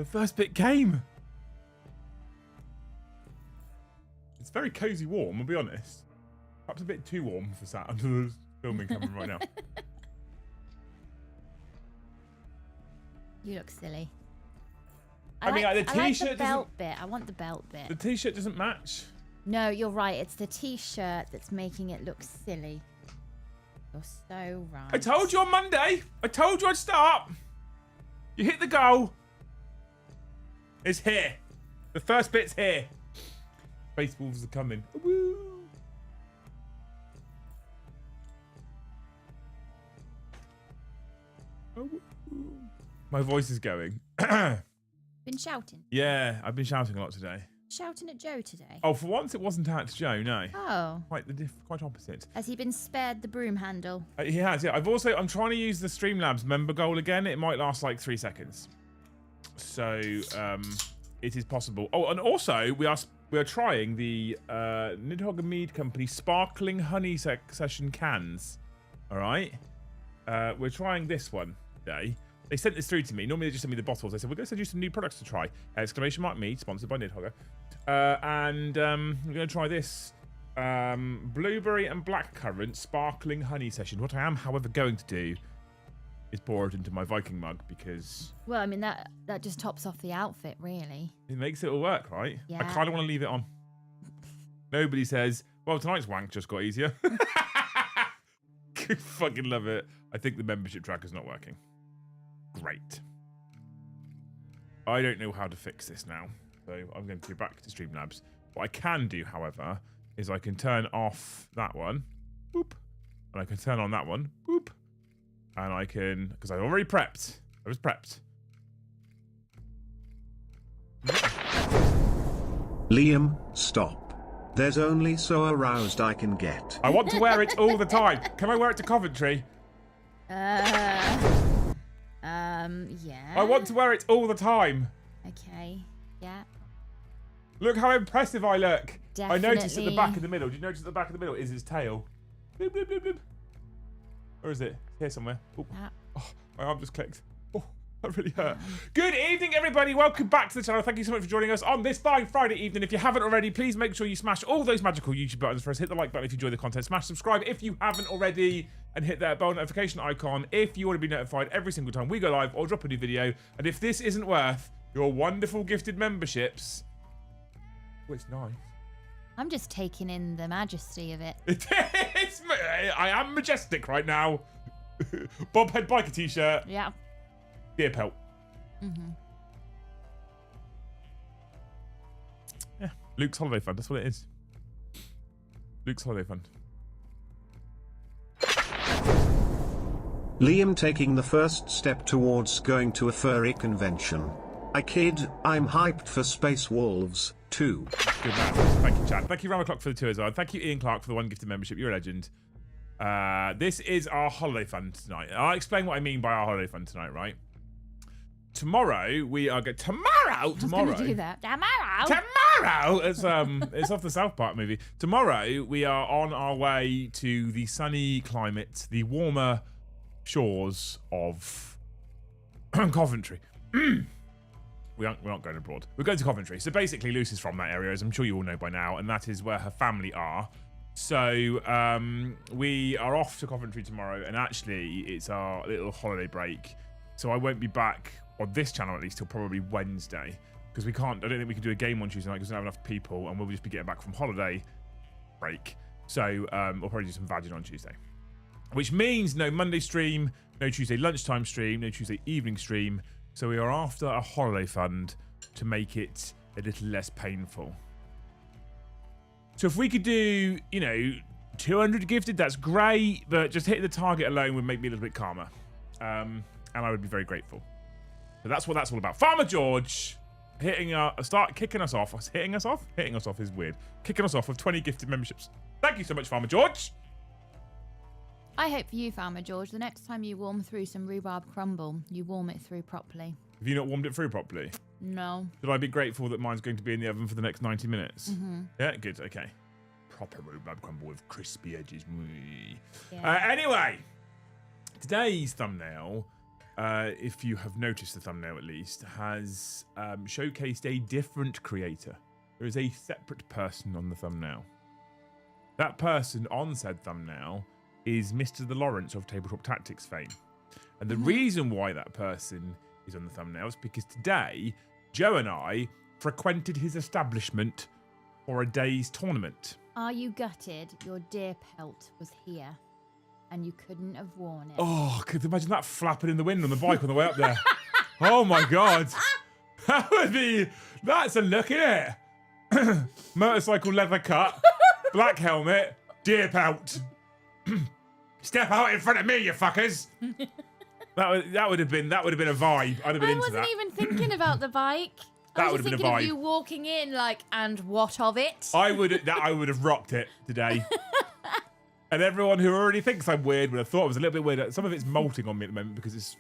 The first bit came. It's very cozy warm, I'll be honest. Perhaps a bit too warm for sat under the filming camera right now. You look silly. I mean, the t-shirt like the belt bit. I want the belt bit. The t-shirt doesn't match. No, you're right. It's the t-shirt that's making it look silly. You're so right. I told you on Monday. I told you I'd start. You hit the goal. It's here. The first bit's here. Space Wolves are coming. Woo. My voice is going. Been shouting? Yeah, I've been shouting a lot today. Shouting at Joe today? Oh, for once it wasn't at Joe, no. Oh. Quite opposite. Has he been spared the broom handle? He has, yeah. I'm trying to use the Streamlabs member goal again. It might last like 3 seconds. So, it is possible. Oh, and also, we are trying the Nidhogg and Mead Company Sparkling Honey Session cans. All right? We're trying this one today. They sent this through to me. Normally they just send me the bottles. They said, we're going to send you some new products to try. Exclamation mark Mead, sponsored by Nidhogger. And we're going to try this blueberry and blackcurrant sparkling honey session. What I am, however, going to do is pour it into my Viking mug because... Well, I mean, that just tops off the outfit, really. It makes it all work, right? Yeah. I kind of want to leave it on. Nobody says, well, tonight's wank just got easier. Fucking love it. I think the membership tracker's not working. Great. I don't know how to fix this now, so I'm going to go back to Streamlabs. What I can do, however, is I can turn off that one, boop, and I can turn on that one, boop, and I can, because I already prepped. I was prepped. Liam, stop. There's only so aroused I can get. I want to wear it all the time. Can I wear it to Coventry? Yeah. I want to wear it all the time. Okay, yeah. Look how impressive I look. Definitely. I noticed at the back of the middle. Do you notice at the back of the middle is his tail? Bloop, bloop, bloop, bloop. Where is it? Here somewhere. Oh, my arm just clicked. Oh, that really hurt. Good evening, everybody. Welcome back to the channel. Thank you so much for joining us on this fine Friday evening. If you haven't already, please make sure you smash all those magical YouTube buttons for us. Hit the like button if you enjoy the content. Smash subscribe if you haven't already. And hit that bell notification icon if you want to be notified every single time we go live or drop a new video. And if this isn't worth your wonderful gifted memberships... Oh, it's nice. I'm just taking in the majesty of it. I am majestic right now. Bobhead biker t-shirt. Yeah. Deer pelt. Mm-hmm. Yeah. Luke's holiday fund. That's what it is. Luke's holiday fund. Liam taking the first step towards going to a furry convention. I kid, I'm hyped for Space Wolves, too. Good man. Thank you, Chad. Thank you, Ram O'Clock, for the 2 as well. Thank you, Ian Clark, for the 1 gifted membership. You're a legend. This is our holiday fund tonight. I'll explain what I mean by our holiday fund tonight, right? Tomorrow, we are going... Tomorrow? I was going to do that. Tomorrow? Tomorrow! It's off the South Park movie. Tomorrow, we are on our way to the sunny climate, the warmer shores of Coventry. We're not going abroad. We're going to Coventry. So basically, Luce is from that area, as I'm sure you all know by now, and that is where her family are. So we are off to Coventry tomorrow, and actually, it's our little holiday break. So I won't be back on this channel at least till probably Wednesday, because I don't think we can do a game on Tuesday night because we don't have enough people, and we'll just be getting back from holiday break. So we'll probably do some vagging on Tuesday. Which means no Monday stream, no Tuesday lunchtime stream, no Tuesday evening stream. So we are after a holiday fund to make it a little less painful. So if we could do, 200 gifted, that's great. But just hitting the target alone would make me a little bit calmer. And I would be very grateful. So that's what that's all about. Farmer George start kicking us off. Hitting us off? Hitting us off is weird. Kicking us off with 20 gifted memberships. Thank you so much, Farmer George. I hope for you, Farmer George, the next time you warm through some rhubarb crumble, you warm it through properly. Have you not warmed it through properly? No. Should I be grateful that mine's going to be in the oven for the next 90 minutes? Mm-hmm. Yeah, good, okay. Proper rhubarb crumble with crispy edges. Yeah. Anyway, today's thumbnail if you have noticed the thumbnail at least, has showcased a different creator. There is a separate person on the thumbnail. That person on said thumbnail is Mr. the Lawrence of Tabletop Tactics fame. And the reason why that person is on the thumbnail is because today, Joe and I frequented his establishment for a day's tournament. Are you gutted your deer pelt was here and you couldn't have worn it? Oh, could you imagine that flapping in the wind on the bike on the way up there? Oh my God. That would be, that's a look, isn't it? Motorcycle leather cut, black helmet, deer pelt. Step out in front of me, you fuckers. That would have been a vibe. I'd have been into that. I wasn't even thinking about the bike. That would have been a vibe. I was thinking of you walking in like, and what of it? I would have rocked it today. And everyone who already thinks I'm weird would have thought I was a little bit weird. Some of it's molting on me at the moment because it's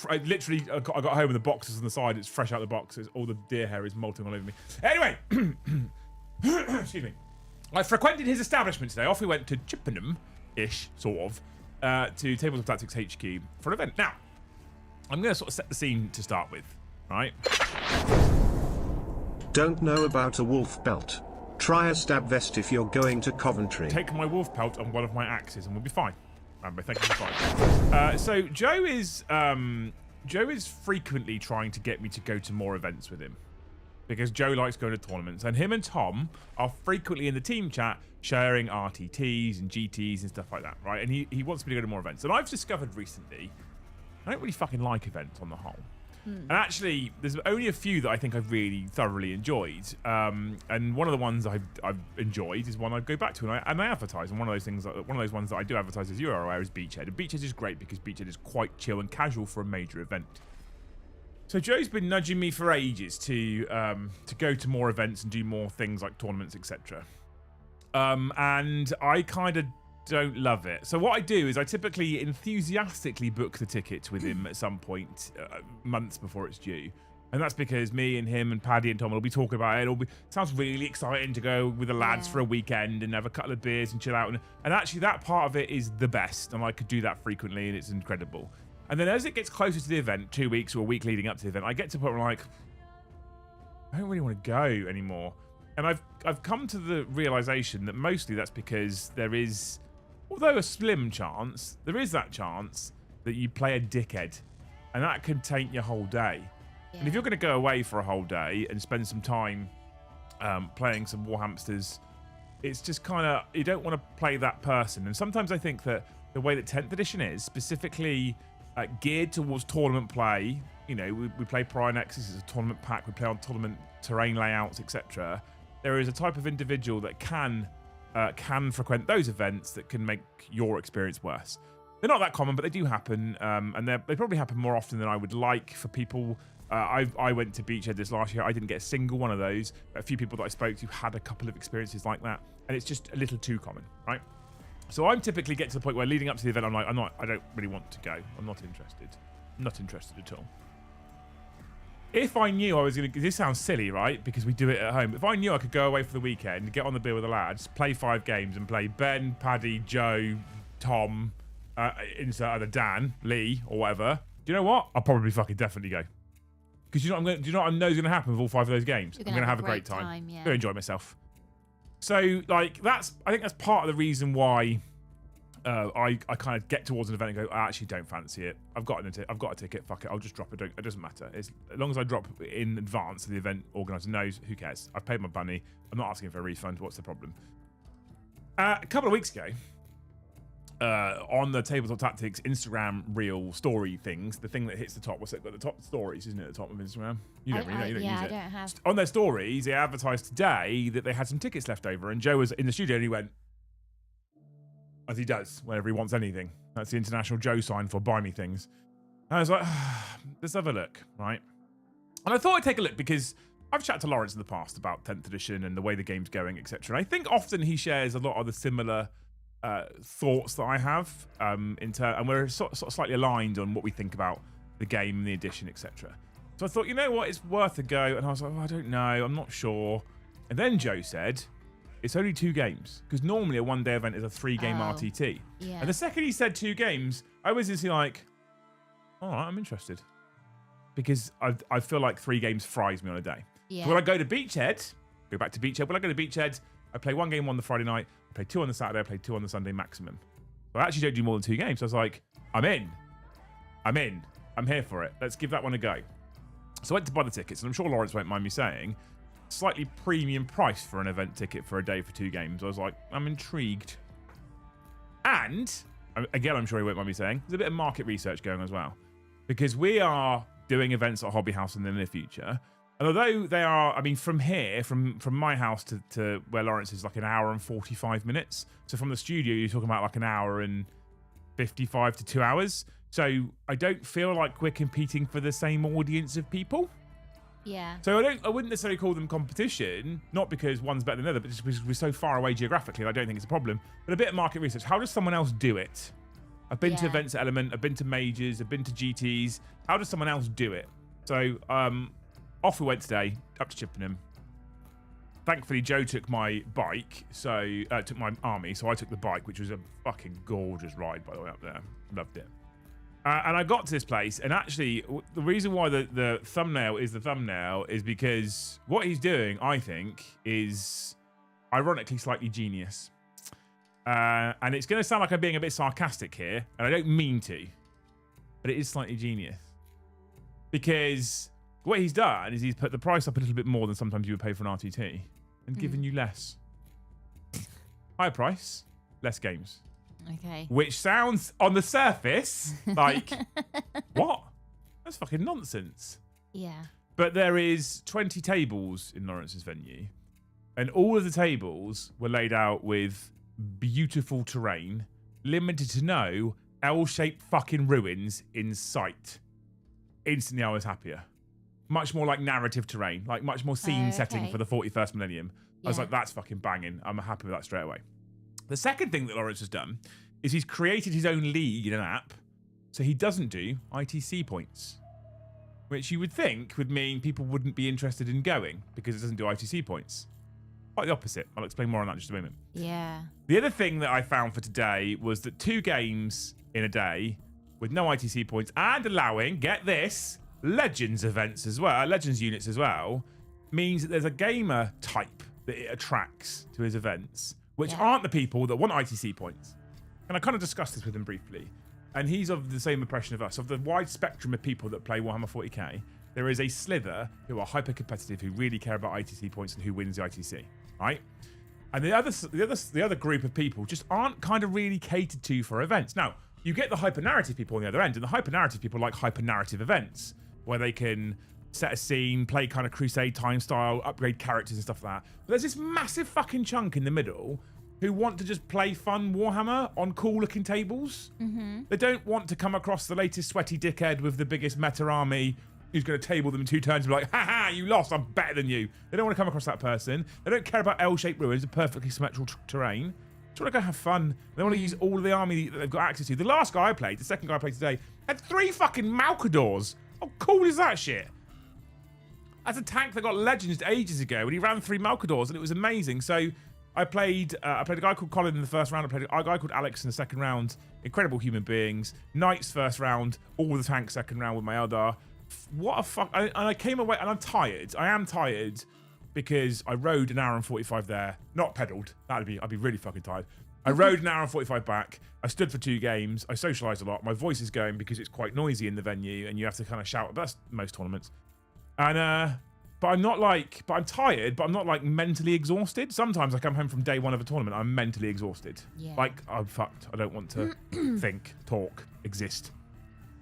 I got home with the boxes on the side. It's fresh out the box. All the deer hair is molting all over me. Anyway, excuse me. I frequented his establishment today. Off we went to Chippenham-ish, sort of, to Tabletop Tactics HQ for an event. Now, I'm going to sort of set the scene to start with, right? Don't know about a wolf belt. Try a stab vest if you're going to Coventry. Take my wolf pelt and one of my axes and we'll be fine. Rambo, thank you for fine. So Joe is frequently trying to get me to go to more events with him because Joe likes going to tournaments, and him and Tom are frequently in the team chat sharing RTTs and GTs and stuff like that, right? And he wants me to go to more events. And I've discovered recently I don't really fucking like events on the whole. And actually, there's only a few that I think I've really thoroughly enjoyed. And one of the ones I've enjoyed is one I go back to and I advertise. And one of those ones that I do advertise, as you are aware, is Beachhead. And Beachhead is great because Beachhead is quite chill and casual for a major event. So Joe's been nudging me for ages to go to more events and do more things like tournaments, etc. And I kind of don't love it. So what I do is I typically enthusiastically book the tickets with him at some point months before it's due. And that's because me and him and Paddy and Tom will be talking about it. Sounds really exciting to go with the lads for a weekend and have a couple of beers and chill out. And actually that part of it is the best. And I could do that frequently and it's incredible. And then as it gets closer to the event, 2 weeks or a week leading up to the event, I get to the point where I'm like, I don't really want to go anymore. And I've come to the realization that mostly that's because there is, although a slim chance, there is that chance that you play a dickhead, and that can taint your whole day. Yeah. And if you're going to go away for a whole day and spend some time playing some Warhamsters, it's just kind of, you don't want to play that person. And sometimes I think that the way that 10th edition is, specifically geared towards tournament play, you know, we play Prior Nexus as a tournament pack, we play on tournament terrain layouts, etc. There is a type of individual that can frequent those events that can make your experience worse. They're not that common, but they do happen, and they probably happen more often than I would like for people. I went to Beachhead this last year. I didn't get a single one of those. A few people that I spoke to had a couple of experiences like that, and it's just a little too common, right? So I'm typically get to the point where leading up to the event, I'm like, I don't really want to go. I'm not interested. I'm not interested at all. If I knew I was going to... This sounds silly, right? Because we do it at home. If I knew I could go away for the weekend, get on the bill with the lads, play 5 games and play Ben, Paddy, Joe, Tom, insert either Dan, Lee, or whatever, do you know what? I'll probably fucking definitely go. Because do you know what I know is going to happen with all 5 of those games? I'm going to have a great time. Yeah. I'm going to enjoy myself. So, like, I think that's part of the reason why I kind of get towards an event and go, I actually don't fancy it. I've got a ticket. Fuck it. I'll just drop it. It doesn't matter. As long as I drop in advance, the event organizer knows. Who cares? I've paid my money. I'm not asking for a refund. What's the problem? A couple of weeks ago, on the Tabletop Tactics Instagram reel story things, the thing that hits the top, what's it got? The top stories, isn't it? At the top of Instagram. You don't use it. I don't have. On their stories, they advertised today that they had some tickets left over, and Joe was in the studio and he went, as he does whenever he wants anything. That's the international Joe sign for buy me things. And I was like, let's have a look, right? And I thought I'd take a look because I've chatted to Lawrence in the past about 10th edition and the way the game's going, etc. And I think often he shares a lot of the similar thoughts that I have, and we're sort of slightly aligned on what we think about the game and the edition, etc. So I thought, you know what, it's worth a go. And I was like, I don't know, I'm not sure. And then Joe said, it's only 2 games, because normally a one-day event is a 3-game RTT. Yeah. And the second he said 2 games, I was just like, all right, I'm interested. Because I feel like 3 games fries me on a day. Yeah. So when I go to Beachhead, go back to Beachhead. When I go to Beachhead, I play 1 game on the Friday night, I play 2 on the Saturday, I play 2 on the Sunday maximum. So I actually don't do more than 2 games. So I was like, I'm in. I'm here for it. Let's give that one a go. So I went to buy the tickets, and I'm sure Lawrence won't mind me saying, slightly premium price for an event ticket for a day for 2 games. I was like, I'm intrigued. And, again, I'm sure he won't mind me saying, there's a bit of market research going on as well. Because we are doing events at Hobby House in the near future. And although they are, I mean, from here, from my house to where Lawrence is like an hour and 45 minutes. So from the studio, you're talking about like an hour and 55 to 2 hours. So I don't feel like we're competing for the same audience of people. Yeah. So I wouldn't necessarily call them competition, not because one's better than the other, but just because we're so far away geographically, I don't think it's a problem. But a bit of market research. How does someone else do it? I've been to Events at Element, I've been to Majors, I've been to GTs. How does someone else do it? So off we went today, up to Chippenham. Thankfully, Joe took my bike, so took my army, so I took the bike, which was a fucking gorgeous ride, by the way, up there. Loved it. And I got to this place, and actually, the reason why the thumbnail is the thumbnail is because what he's doing, I think, is ironically slightly genius. And it's going to sound like I'm being a bit sarcastic here, and I don't mean to, but it is slightly genius. Because what he's done is he's put the price up a little bit more than sometimes you would pay for an RTT, and given you less. Higher price, less games. Okay. Which sounds, on the surface, like, what? That's fucking nonsense. Yeah. But there is 20 tables in Lawrence's venue, and all of the tables were laid out with beautiful terrain, limited to no L-shaped fucking ruins in sight. Instantly, I was happier. Much more like narrative terrain, like much more scene setting for the 41st millennium. I was like, that's fucking banging. I'm happy with that straight away. The second thing that Lawrence has done is he's created his own league in an app, so he doesn't do ITC points, which you would think would mean people wouldn't be interested in going because it doesn't do ITC points. Quite the opposite. I'll explain more on that in just a moment. Yeah. The other thing that I found for today was that 2 games in a day with no ITC points and allowing, get this, Legends events as well, Legends units as well, means that there's a gamer type that it attracts to his events, which aren't the people that want ITC points. And I kind of discussed this with him briefly. And he's of the same impression of us. Of the wide spectrum of people that play Warhammer 40k, there is a slither who are hyper-competitive, who really care about ITC points and who wins the ITC, right? And the other group of people just aren't kind of really catered to for events. Now, you get the hyper-narrative people on the other end, and the hyper-narrative people like hyper-narrative events, where they can set a scene, play kind of Crusade time style, upgrade characters and stuff like that. But there's this massive fucking chunk in the middle who want to just play fun Warhammer on cool looking tables. They don't want to come across the latest sweaty dickhead with the biggest meta army who's going to table them in 2 turns and be like, ha, you lost, I'm better than you. They don't want to come across that person. They don't care about L-shaped ruins, the perfectly symmetrical terrain. Just want to go have fun. They want to use all of the army that they've got access to. The last guy I played, the second guy I played today, had 3 fucking Malcadors. How cool is that shit? That's a tank that got Legends ages ago, and he ran 3 Malcadors, and it was amazing. So I played a guy called Colin in the first round. I played a guy called Alex in the second round. Incredible human beings. Knights first round. All the tanks second round with my Eldar. What a fuck! And I came away, and I'm tired. I am tired because I rode an hour and 45 there, not pedalled. I'd be really fucking tired. I rode an hour and 45 back. I stood for 2 games. I socialised a lot. My voice is going because it's quite noisy in the venue, and you have to kind of shout. But that's most tournaments. And but I'm tired, but I'm not like mentally exhausted. Sometimes I come home from day 1 of a tournament, I'm mentally exhausted. Yeah. Like, I'm fucked. I don't want to think, talk, exist.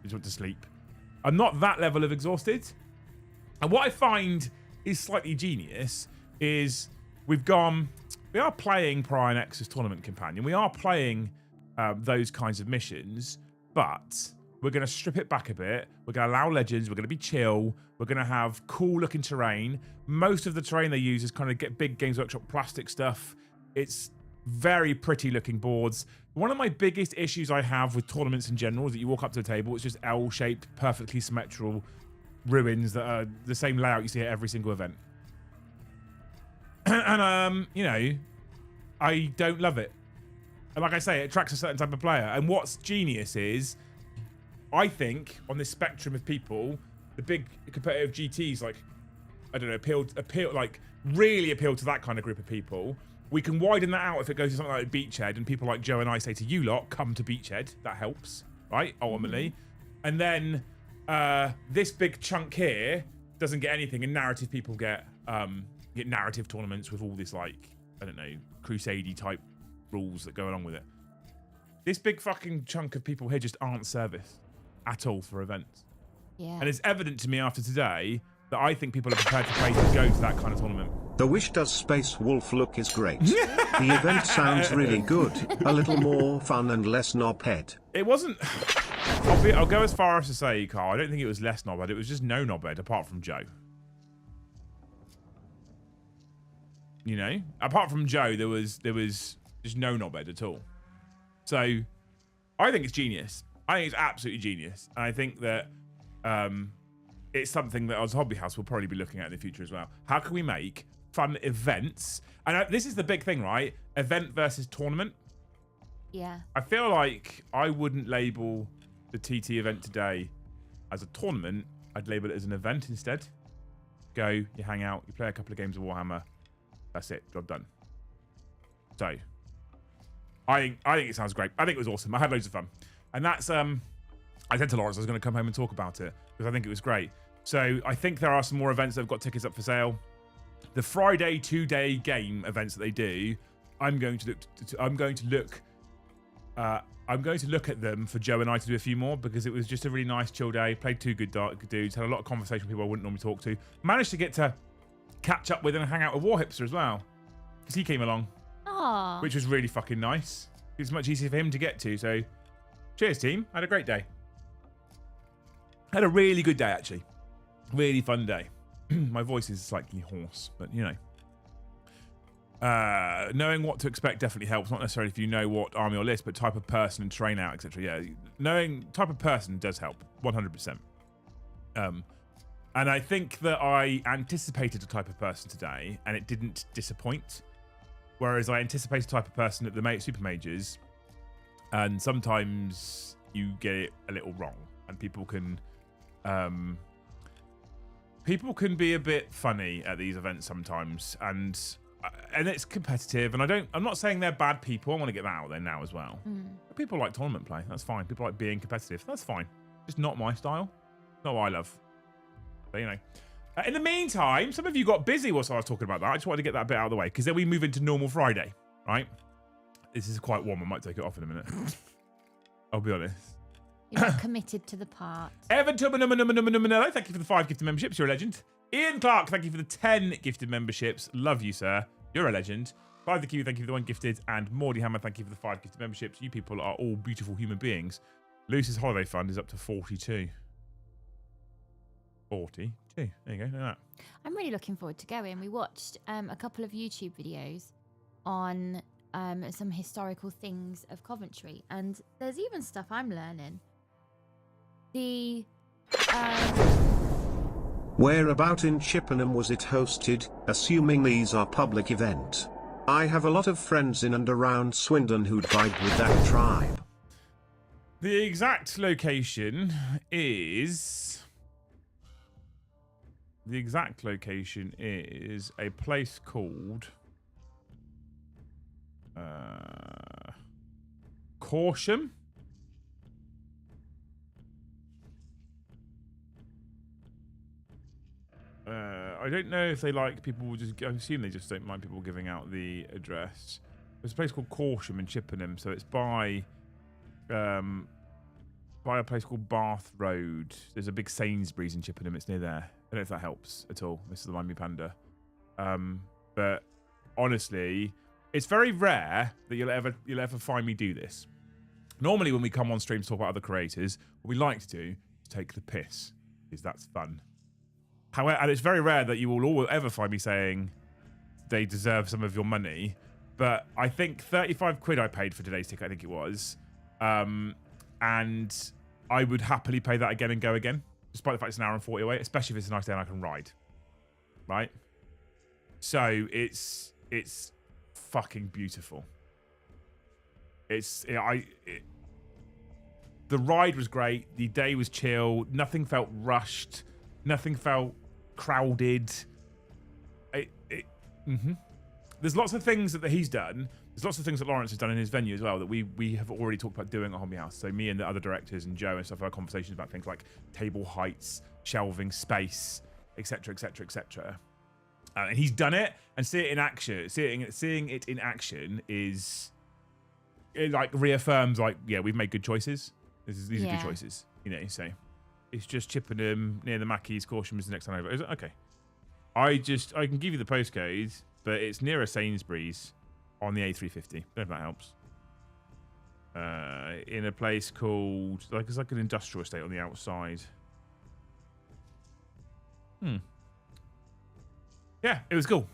I just want to sleep. I'm not that level of exhausted. And what I find is slightly genius is we are playing Prior Nexus Tournament Companion. We are playing those kinds of missions, but we're going to strip it back a bit. We're going to allow Legends. We're going to be chill. We're going to have cool looking terrain. Most of the terrain they use is kind of get big Games Workshop plastic stuff. It's very pretty looking boards. One of my biggest issues I have with tournaments in general is that you walk up to a table, it's just L-shaped, perfectly symmetrical ruins that are the same layout you see at every single event. And, you know, I don't love it. And like I say, it attracts a certain type of player. And what's genius is I think on this spectrum of people, the big competitive GTs, like, I don't know, really appeal to that kind of group of people. We can widen that out if it goes to something like Beachhead and people like Joe and I say to you lot, come to Beachhead. That helps, right? Ultimately. And then this big chunk here doesn't get anything, and narrative people get narrative tournaments with all this, like, I don't know, crusade-y type rules that go along with it. This big fucking chunk of people here just aren't serviced at all for events. Yeah. And it's evident to me after today that I think people are prepared to pay to go to that kind of tournament. The Wish Does Space Wolf look is great. The event sounds really good. A little more fun and less knobhead. It wasn't... I'll go as far as to say, Carl, I don't think it was less knobhead. It was just no knobhead, apart from Joe. You know? Apart from Joe, there was just no knobhead at all. So, I think it's genius. I think it's absolutely genius. And I think that it's something that as Hobby House will probably be looking at in the future as well. How can we make fun events? And this is the big thing, right? Event versus tournament. Yeah. I feel like I wouldn't label the TT event today as a tournament. I'd label it as an event instead. Go, you hang out, you play a couple of games of Warhammer. That's it, job done. So, I think it sounds great. I think it was awesome. I had loads of fun. And that's, I said to Lawrence I was going to come home and talk about it because I think it was great. So I think there are some more events that have got tickets up for sale. The Friday 2-day game events that they do, I'm going to look at them for Joe and I to do a few more because it was just a really nice chill day. Played two good dudes, had a lot of conversation with people I wouldn't normally talk to. Managed to get to catch up with and hang out with Warhipster as well because he came along. Aww. Which was really fucking nice. It was much easier for him to get to. So, cheers, team. Had a great day. Had a really good day, actually. Really fun day. My voice is slightly hoarse, but you know. Knowing what to expect definitely helps. Not necessarily if you know what army or list, but type of person and train out, etc. Yeah, knowing type of person does help. 100%. And I think that I anticipated a type of person today, and it didn't disappoint. Whereas I anticipate a type of person at the Super Majors, and sometimes you get it a little wrong, and people can be a bit funny at these events sometimes, and it's competitive. And I'm not saying they're bad people. I want to get that out there now as well. People like tournament play. That's fine. People like being competitive. That's fine. Just not my style. Not what I love. But you know. In the meantime, some of you got busy whilst I was talking about that. I just wanted to get that bit out of the way because then we move into normal Friday, right? This is quite warm. I might take it off in a minute. I'll be honest. You're not committed to the part. Evan Tumanumanamanumanamanello, thank you for the 5 gifted memberships. You're a legend. Ian Clark, thank you for the 10 gifted memberships. Love you, sir. You're a legend. 5 the Q, thank you for the 1 gifted. And Mordy Hammer, thank you for the 5 gifted memberships. You people are all beautiful human beings. Lucy's holiday fund is up to 42. 42. There you go. Look at that. I'm really looking forward to going. We watched a couple of YouTube videos on some historical things of Coventry, and there's even stuff I'm learning. Where about in Chippenham was it hosted, assuming these are public events? I have a lot of friends in and around Swindon who'd vibe with that tribe. The exact location is... The exact location is a place called Corsham. I don't know if they like people just... I assume they just don't mind people giving out the address. There's a place called Corsham in Chippenham, so it's by a place called Bath Road. There's a big Sainsbury's in Chippenham. It's near there. I don't know if that helps at all. This is the Mind Me Panda. But honestly, it's very rare that you'll ever find me do this. Normally, when we come on stream to talk about other creators, what we like to do is take the piss, because that's fun. However, and it's very rare that you will ever find me saying they deserve some of your money. But I think 35 quid I paid for today's ticket, I think it was. And I would happily pay that again and go again. Despite the fact it's an hour and 40 away, especially if it's a nice day and I can ride. Right? So it's fucking beautiful. The ride was great. The day was chill. Nothing felt rushed. Nothing felt crowded. There's lots of things that he's done. There's lots of things that Lawrence has done in his venue as well that we have already talked about doing at Hobby House. So me and the other directors and Joe and stuff have had conversations about things like table heights, shelving, space, etc., etc., etc. And he's done it, and seeing it in action, seeing it in action it like reaffirms like, yeah, we've made good choices. These are good choices, you know. So it's just Chippenham near the Mackeys. Caution was the next time over. Is it okay? I can give you the postcode, but it's near a Sainsbury's on the A350. Don't know if that helps. In a place called it's like an industrial estate on the outside. Yeah, it was cool.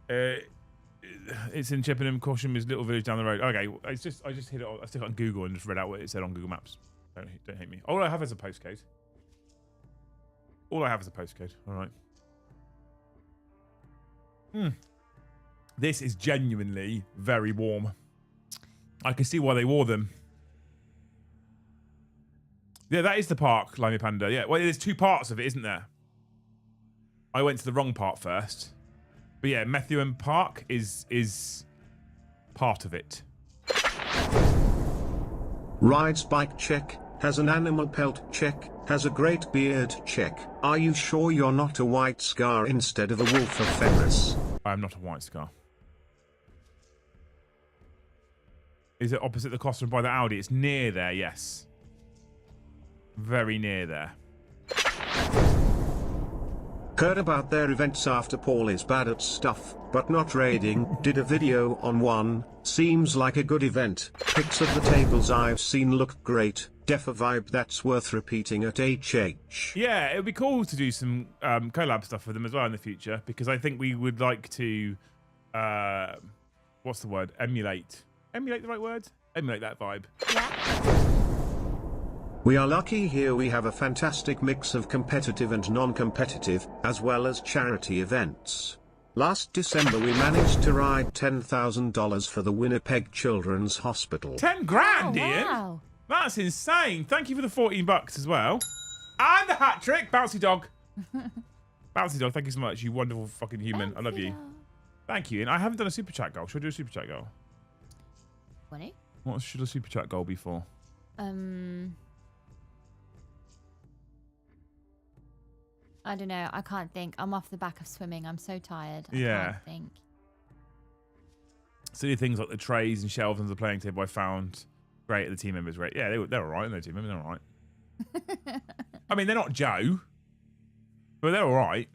It's in Chippenham. Caution is little village down the road. Okay, I just hit it. I stuck it on Google and just read out what it said on Google Maps. Don't hate me. All I have is a postcode. All I have is a postcode. All right. This is genuinely very warm. I can see why they wore them. Yeah, that is the park, Limey Panda. Yeah, well, there's two parts of it, isn't there? I went to the wrong part first. But yeah, Methuen Park is part of it. Rides bike check, has an animal pelt check, has a great beard check. Are you sure you're not a White Scar instead of a Wolf of Fenris? I am not a White Scar. Is it opposite the Costa by the Audi? It's near there, yes. Very near there. Heard about their events after Paul is bad at stuff, but not raiding. Did a video on one. Seems like a good event. Pics of the tables I've seen look great. Def a vibe that's worth repeating at HH. Yeah, it would be cool to do some collab stuff with them as well in the future, because I think we would like to, what's the word? Emulate. Emulate the right word? Emulate that vibe. Yeah. We are lucky here we have a fantastic mix of competitive and non-competitive, as well as charity events. Last December we managed to ride $10,000 for the Winnipeg Children's Hospital. 10 grand, Ian? Wow. That's insane. Thank you for the 14 bucks as well. And the hat trick, Bouncy Dog. Bouncy Dog, thank you so much, you wonderful fucking human. I love you. Thank you. And I haven't done a super chat goal. Should I do a super chat goal? What should a super chat goal be for? I don't know. I can't think. I'm off the back of swimming. I'm so tired. I can't think. Silly things like the trays and shelves and the playing table I found great at the team members. Great. Yeah, they're all right. They're team members. They're all right. I mean, they're not Joe, but they're all right.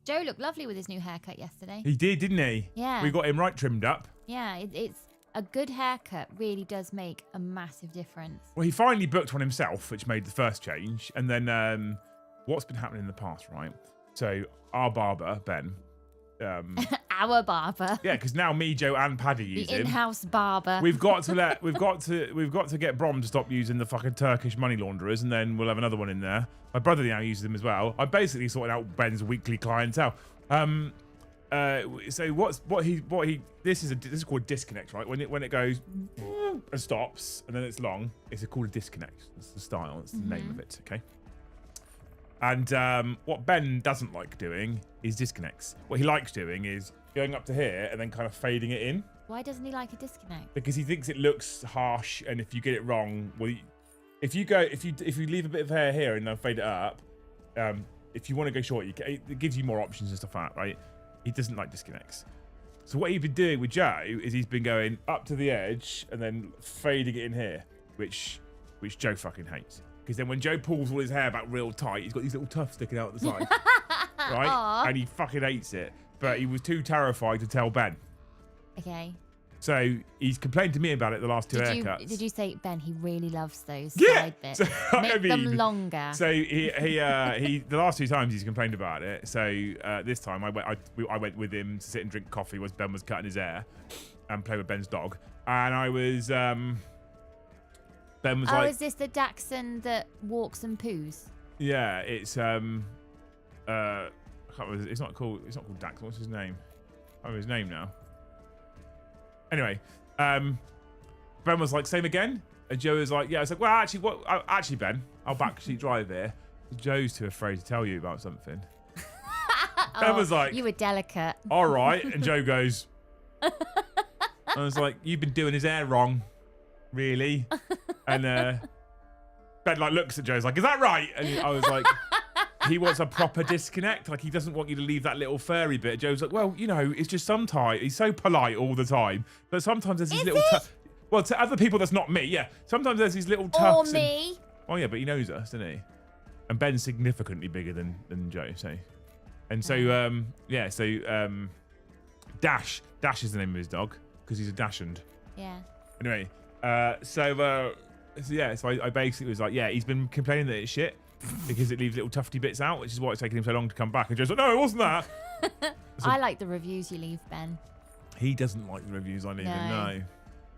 Joe looked lovely with his new haircut yesterday. He did, didn't he? Yeah. We got him right trimmed up. Yeah, it's a good haircut really does make a massive difference. Well, he finally booked one himself, which made the first change. And then what's been happening in the past, right? So our barber, Ben. Our barber. Yeah, because now me, Joe, and Paddy use him. The in-house barber. We've got to get Brom to stop using the fucking Turkish money launderers, and then we'll have another one in there. My brother now uses them as well. I basically sorted out Ben's weekly clientele. So this is called disconnect, right? When it goes and stops and then it's long, it's called a disconnect. That's the style. That's the name of it. Okay. And what Ben doesn't like doing is disconnects. What he likes doing is going up to here and then kind of fading it in. Why doesn't he like a disconnect? Because he thinks it looks harsh, and if you get it wrong, well, if you leave a bit of hair here and then fade it up, if you want to go short, it gives you more options and stuff like that, right? He doesn't like disconnects. So what he's been doing with Joe is he's been going up to the edge and then fading it in here, which Joe fucking hates. Because then when Joe pulls all his hair back real tight, he's got these little tufts sticking out at the side. Right? Aww. And he fucking hates it. But he was too terrified to tell Ben. Okay. So he's complained to me about it the last two haircuts. Did you say, Ben, he really loves those side bits? So, Make them longer. So he the last two times he's complained about it. So this time I went with him to sit and drink coffee whilst Ben was cutting his hair and play with Ben's dog. And I was Ben was like, is this the Dachshund that walks and poos? Yeah, it's I can't remember, it's not called Dax. What's his name? I remember his name now. Anyway, Ben was like, same again? And Joe was like, yeah. I was like, well, actually, Ben, I'll backseat drive here. Joe's too afraid to tell you about something. Ben was like, you were delicate. All right. And Joe goes, I was like, you've been doing his hair wrong. Really? And Ben like looks at Joe's like, is that right? And I was like, he wants a proper disconnect. Like, he doesn't want you to leave that little furry bit. Joe's like, well, you know, it's just sometimes he's so polite all the time, but sometimes there's these little. Well, to other people, that's not me. Yeah, sometimes there's these little tucks. Or me. Oh yeah, but he knows us, doesn't he? And Ben's significantly bigger than Joe, so. And so yeah, so Dash is the name of his dog because he's a dachshund. Yeah. Anyway, so yeah, so I basically was like, yeah, he's been complaining that it's shit because it leaves little tufty bits out, which is why it's taken him so long to come back. And Joe's like, no, it wasn't that. So, I like the reviews you leave, Ben. He doesn't like the reviews I leave him, no.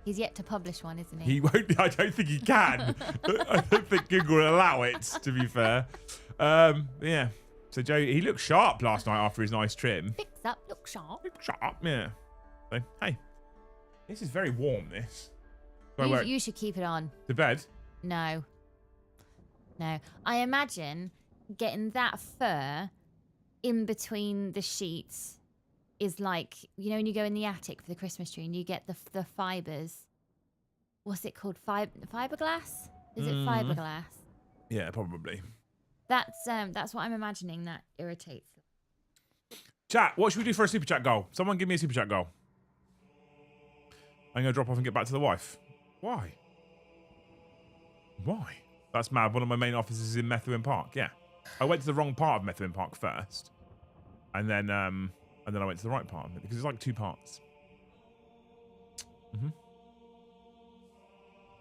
He's yet to publish one, isn't he? He won't. I don't think he can. I don't think Google will allow it, to be fair. Yeah. So Joe, he looked sharp last night after his nice trim. Fix up, look sharp. Look sharp, yeah. So, hey, this is very warm, this. You should keep it on. The bed? No. I imagine getting that fur in between the sheets is like, you know, when you go in the attic for the Christmas tree and you get the fibres. What's it called? Fiberglass? Is it fiberglass? Yeah, probably. That's what I'm imagining that irritates. Chat, what should we do for a super chat goal? Someone give me a super chat goal. I'm going to drop off and get back to the wife. Why? That's mad. One of my main offices is in Methuen Park. Yeah. I went to the wrong part of Methuen Park first. And then I went to the right part of it because it's like 2 parts.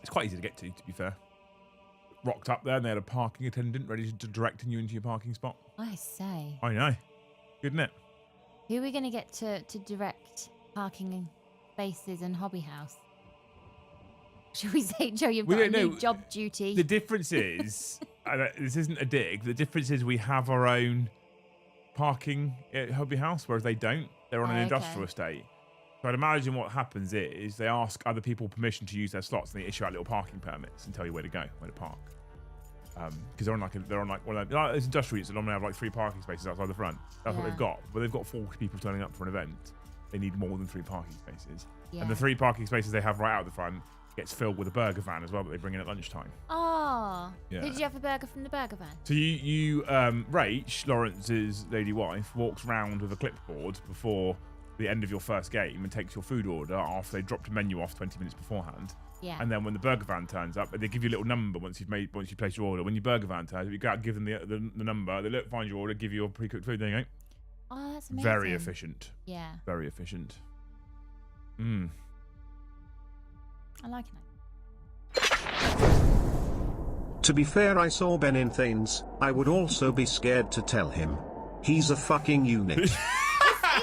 It's quite easy to get to be fair. Rocked up there and they had a parking attendant ready to direct you into your parking spot. I say. I know. Good, isn't it? Who are we going to get to direct parking spaces and hobby house? Should we say, Joe, you've got a new job duty? The difference is, this isn't a dig, the difference is we have our own parking at hobby house, whereas they don't. They're on an industrial estate. So I'd imagine what happens is they ask other people permission to use their slots and they issue out little parking permits and tell you where to go, where to park. Because they're on like one of those industrial units that normally have like 3 parking spaces outside the front. That's what they've got. But they've got 40 people turning up for an event. They need more than 3 parking spaces. Yeah. And the 3 parking spaces they have right out the front gets filled with a burger van as well that they bring in at lunchtime. Oh. Yeah. Who did you have a burger from the burger van? So you Rach, Lawrence's lady wife, walks round with a clipboard before the end of your first game and takes your food order after they dropped a menu off 20 minutes beforehand. Yeah. And then when the burger van turns up, they give you a little number once you place your order. When your burger van turns up, you go out, give them the number, they look, find your order, give you your pre-cooked food. There you go. Oh, that's amazing. Very efficient. Yeah. Very efficient. I like it. To be fair, I saw Ben in Thanes. I would also be scared to tell him. He's a fucking unit. Is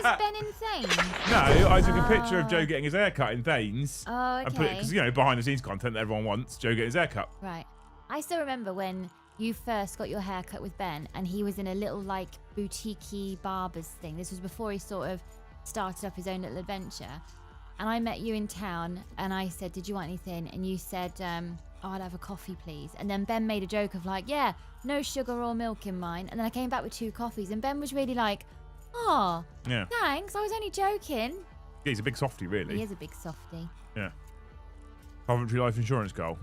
Ben in Thanes? No, I took a picture of Joe getting his haircut in Thanes. Oh, okay. And put it, because, you know, behind the scenes content that everyone wants, Joe getting his haircut. Right. I still remember when you first got your haircut with Ben and he was in a little, like, boutique-y barber's thing. This was before he sort of started up his own little adventure. And I met you in town and I said, did you want anything? And you said, I'd have a coffee, please. And then Ben made a joke of like, yeah, no sugar or milk in mine. And then I came back with 2 coffees and Ben was really like, oh, yeah, thanks. I was only joking. Yeah, he's a big softie, really. He is a big softie. Yeah. Coventry life insurance goal.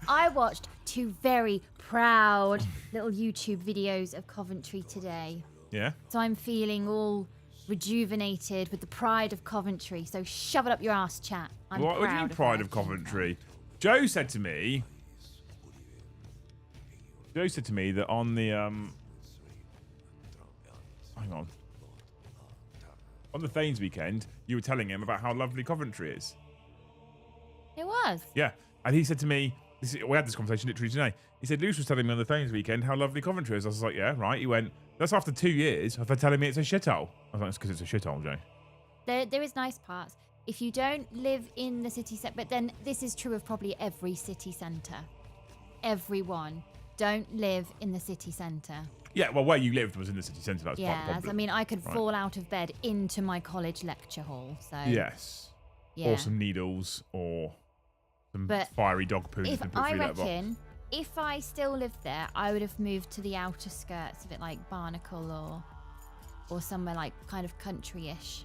I watched 2 very proud little YouTube videos of Coventry today. Yeah. So I'm feeling all rejuvenated with the pride of Coventry. So shove it up your ass, chat. What do you mean pride of Coventry? Joe said to me that on the hang on. On the Thanes weekend, you were telling him about how lovely Coventry is. It was. Yeah. And he said to me, we had this conversation literally today. He said, Luce was telling me on the Thanes weekend how lovely Coventry is. I was like, yeah, right. He went, that's after 2 years of her telling me it's a shithole. I was like, it's because it's a shithole, Joe. There is nice parts. If you don't live in the city centre, but then this is true of probably every city centre. Everyone. Don't live in the city centre. Yeah, well, where you lived was in the city centre. That's part of the Yeah, problem. I mean, I could fall out of bed into my college lecture hall. So Yes. yeah. Or some needles or some But fiery dog poo. If I reckon, if I still lived there, I would have moved to the outer skirts of it, like Barnacle or somewhere like kind of country-ish.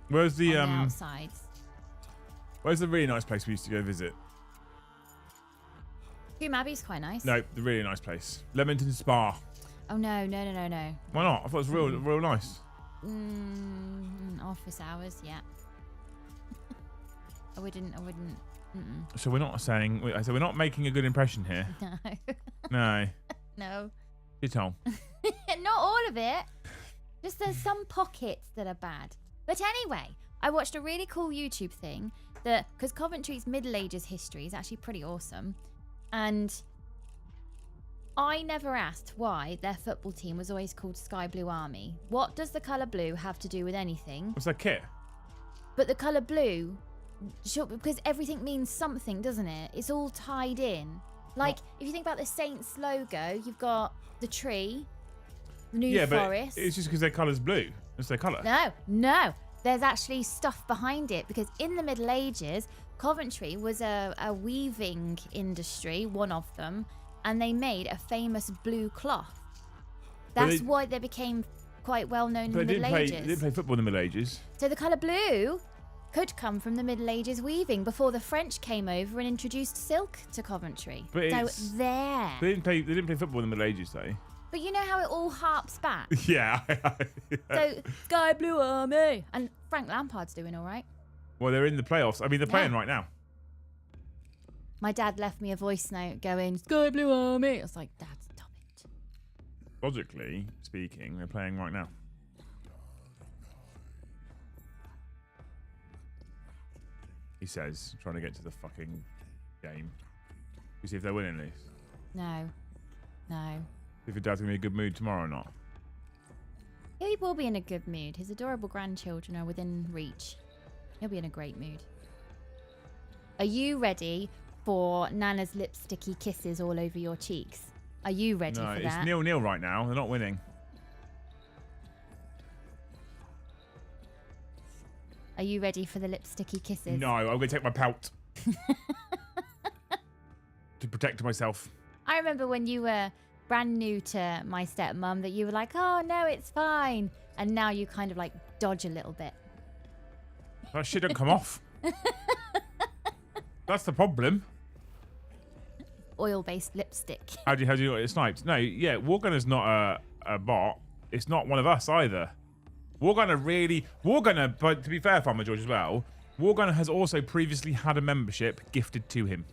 Where's the outsides? Where's the really nice place we used to go visit? Coombe Abbey's quite nice. No, the really nice place. Leamington Spa. Oh no. Why not? I thought it was real nice. Office hours, yeah. I wouldn't. Mm-mm. So we're not saying. So we're not making a good impression here. No. No. No. It's all. Not all of it. Just there's some pockets that are bad. But anyway, I watched a really cool YouTube thing because Coventry's Middle Ages history is actually pretty awesome. And I never asked why their football team was always called Sky Blue Army. What does the colour blue have to do with anything? What's that kit? But the colour blue, sure, because everything means something, doesn't it? It's all tied in. Like, if you think about the Saints logo, you've got the tree, the New Forest. But it's just because their colour's blue. It's their colour. No. There's actually stuff behind it because in the Middle Ages, Coventry was a weaving industry, one of them, and they made a famous blue cloth. That's why they became quite well known in the Middle Ages. They didn't play football in the Middle Ages. So the colour blue could come from the Middle Ages weaving before the French came over and introduced silk to Coventry. But so there. They didn't play football in the Middle Ages, though. But you know how it all harps back? Yeah. So, Sky Blue Army. And Frank Lampard's doing all right. Well, they're in the playoffs. I mean, they're playing right now. My dad left me a voice note going, Sky Blue Army. I was like, Dad, stop it. Logically speaking, they're playing right now. He says, trying to get to the fucking game. You see if they're winning this. No. If your dad's going to be in a good mood tomorrow or not. He will be in a good mood. His adorable grandchildren are within reach. He'll be in a great mood. Are you ready for Nana's lipsticky kisses all over your cheeks? Are you ready for that? No, it's 0-0 right now. They're not winning. Are you ready for the lipsticky kisses? No, I'm going to take my pout. To protect myself. I remember when you were brand new to my stepmom that you were like, oh, no, it's fine. And now you kind of like dodge a little bit. That shit don't come off. That's the problem. Oil-based lipstick. How do you get it sniped? No, yeah, Wargunner's not a bot. It's not one of us either. Wargunner, but to be fair, Farmer George as well, Wargunner has also previously had a membership gifted to him.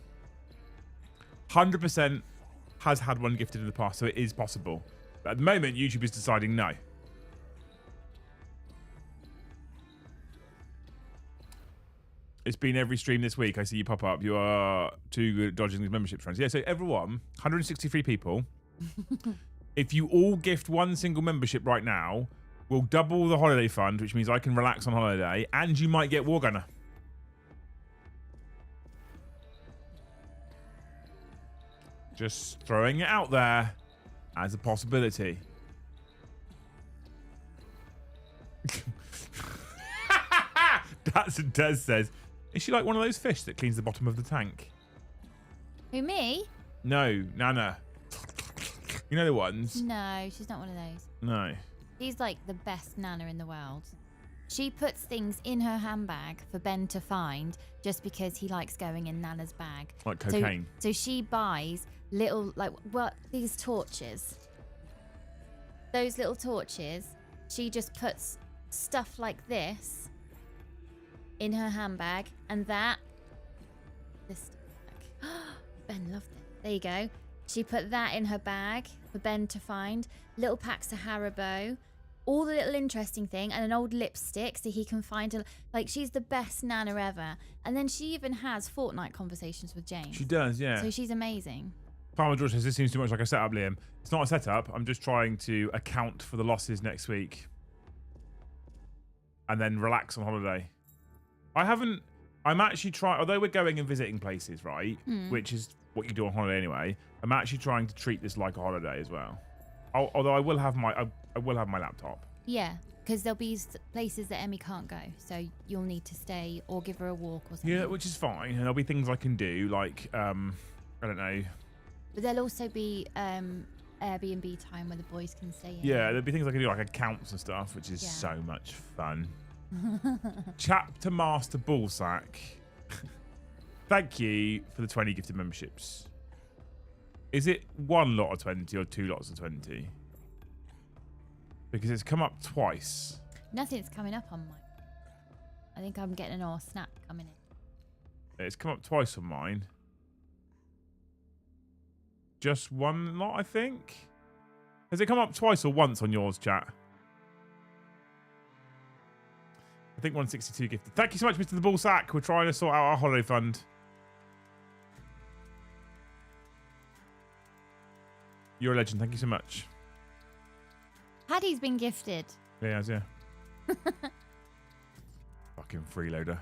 100% has had one gifted in the past, so it is possible. But at the moment, YouTube is deciding no. It's been every stream this week. I see you pop up. You are too good at dodging these membership trends. Yeah, so everyone, 163 people. If you all gift one single membership right now, we'll double the holiday fund, which means I can relax on holiday, and you might get Wargunner. Just throwing it out there as a possibility. That's what Des says. Is she like one of those fish that cleans the bottom of the tank? Who, me? No, Nana. You know the ones? No, she's not one of those. No. She's like the best Nana in the world. She puts things in her handbag for Ben to find just because he likes going in Nana's bag. Like cocaine. So she buys little, these torches. Those little torches, she just puts stuff like this in her handbag, and this bag. Ben loved it. There you go. She put that in her bag for Ben to find. Little packs of Haribo, all the little interesting thing, and an old lipstick so he can find her. Like, she's the best Nana ever. And then she even has Fortnite conversations with James. She does, yeah. So she's amazing. Farmer George says this seems too much like a setup, Liam. It's not a setup. I'm just trying to account for the losses next week. And then relax on holiday. I'm actually trying, although we're going and visiting places, right? Which is what you do on holiday anyway. I'm actually trying to treat this like a holiday as well. Although I will have my laptop. Yeah, because there'll be places that Emmy can't go, so you'll need to stay or give her a walk or something. Yeah, which is fine. And there'll be things I can do, like I don't know. But there'll also be Airbnb time where the boys can stay in. Yeah, there'll be things I can do, like accounts and stuff, which is so much fun. Chapter Master Ballsack. Thank you for the 20 gifted memberships. Is it one lot of 20 or 2 lots of 20? Because it's come up twice. Nothing's coming up on mine. I think I'm getting an snap coming in. It's come up twice on mine. Just one lot, I think. Has it come up twice or once on yours, chat? I think 162 gifted. Thank you so much, Mr. The Ballsack. We're trying to sort out our holiday fund. You're a legend. Thank you so much. Paddy's been gifted. Yeah, yeah. Fucking freeloader.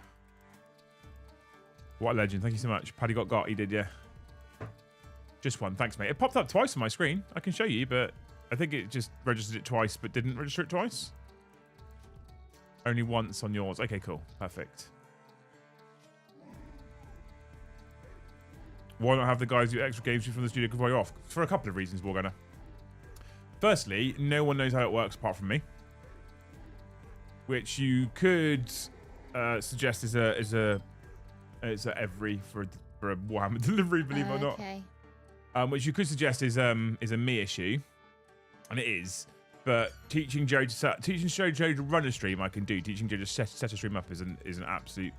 What a legend. Thank you so much. Paddy got. He did, yeah. Just one. Thanks, mate. It popped up twice on my screen. I can show you, but I think it just registered it twice, but didn't register it twice. Only once on yours. Okay, cool. Perfect. Why not have the guys who extra games you from the studio before you're off? For a couple of reasons, Wargunner. Firstly, no one knows how it works apart from me. Which you could suggest is a every for a Warhammer delivery, believe it or not. Okay. Which you could suggest is a me issue, and it is. But teaching Joe to run a stream, I can do. Teaching Joe to set a stream up is an absolute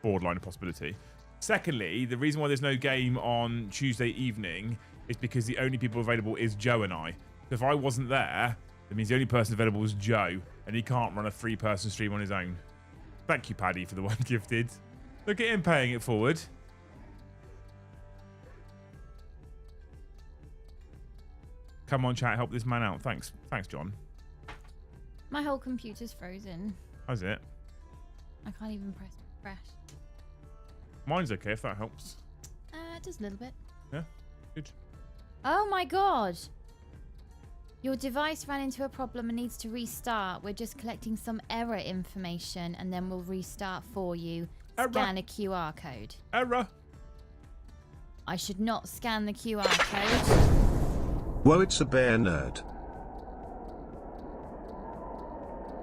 borderline possibility. Secondly, the reason why there's no game on Tuesday evening is because the only people available is Joe and I. So if I wasn't there, that means the only person available is Joe, and he can't run a 3-person stream on his own. Thank you, Paddy, for the one gifted. Look at him paying it forward. Come on, chat, help this man out. Thanks, John. My whole computer's frozen. How's it? I can't even press refresh. Mine's okay, if that helps. Just a little bit. Yeah, good. Oh my god! Your device ran into a problem and needs to restart. We're just collecting some error information and then we'll restart for you. Error. Scan a QR code. Error. I should not scan the QR code. Whoa, it's a bear nerd.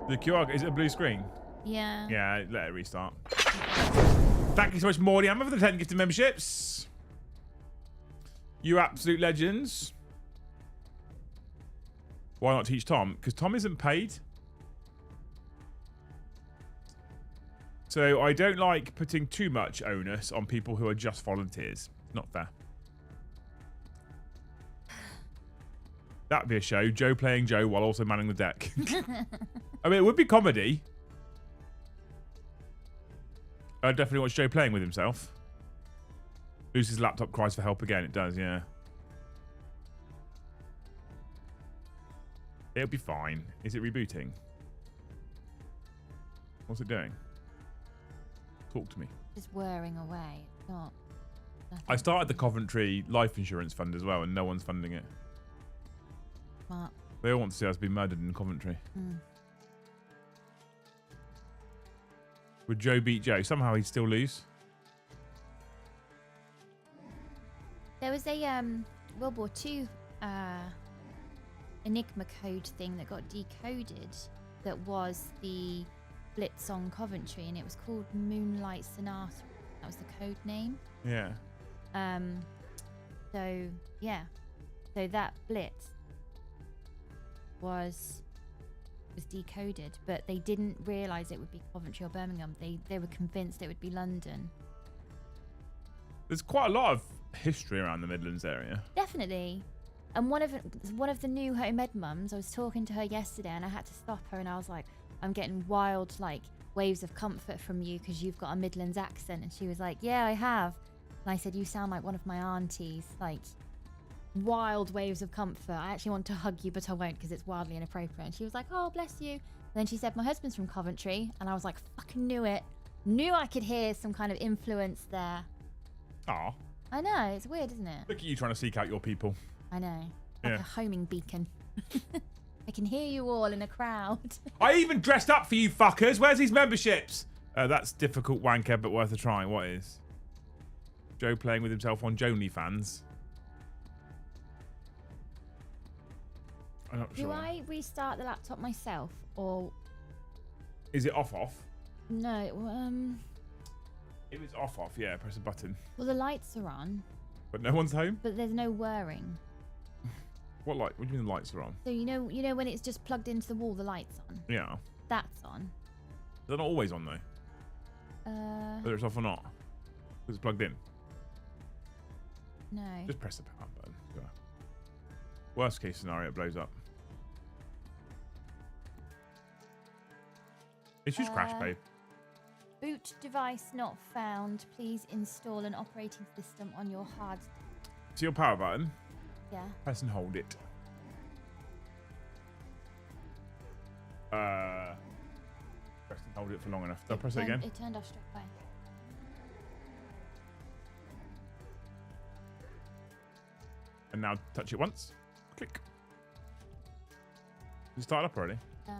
The QR, is it a blue screen? Yeah. Yeah, let it restart. Thank you so much, Morty Hammer, for the 10 gifted memberships. You absolute legends. Why not teach Tom? Because Tom isn't paid. So I don't like putting too much onus on people who are just volunteers. Not fair. That'd be a show. Joe playing Joe while also manning the deck. I mean, it would be comedy. I'd definitely watch Joe playing with himself. Loses laptop, cries for help again. It does, yeah. It'll be fine. Is it rebooting? What's it doing? Talk to me. Just whirring away. It's not. I started the Coventry life insurance fund as well, and no one's funding it. Smart. They all want to see us be murdered in Coventry. Mm. Would Joe beat Joe? Somehow he'd still lose. There was a World War II Enigma code thing that got decoded that was the Blitz on Coventry, and it was called Moonlight Sonata. That was the code name. Yeah. So yeah. So that Blitz was decoded, but they didn't realise it would be Coventry or Birmingham. They were convinced it would be London. There's quite a lot of history around the Midlands area. Definitely. And one of the new home ed mums, I was talking to her yesterday and I had to stop her and I was like, I'm getting wild like waves of comfort from you because you've got a Midlands accent. And she was like, yeah, I have. And I said, you sound like one of my aunties. Like, wild waves of comfort. I actually want to hug you, but I won't because it's wildly inappropriate. And she was like, oh, bless you. And then she said, my husband's from Coventry. And I was like, fucking knew it. Knew I could hear some kind of influence there. Aw. I know. It's weird, isn't it? Look at you trying to seek out your people. I know. Like Yeah. a homing beacon. I can hear you all in a crowd. I even dressed up for you fuckers. Where's these memberships? That's difficult wanker, but worth a try. What is? Joe playing with himself on Joni fans. I'm not sure. Do I restart the laptop myself, or Is it off? no? If it's off, yeah, press a button. Well, the lights are on, But no one's home? but there's no whirring. What light? What do you mean the lights are on? So you know when it's just plugged into the wall, the lights on. Yeah. That's on. They're not always on, though. Whether it's off or not. Because it's plugged in. No. Just press the power button. Yeah. Worst case scenario, it blows up. It's just crash, babe. Boot device not found. Please install an operating system on your hard. See your power button? Yeah. Press and hold it. Press and hold it for long enough. Don't press it again. It turned off straight away. And now touch it once. Click. You started up already? Yeah.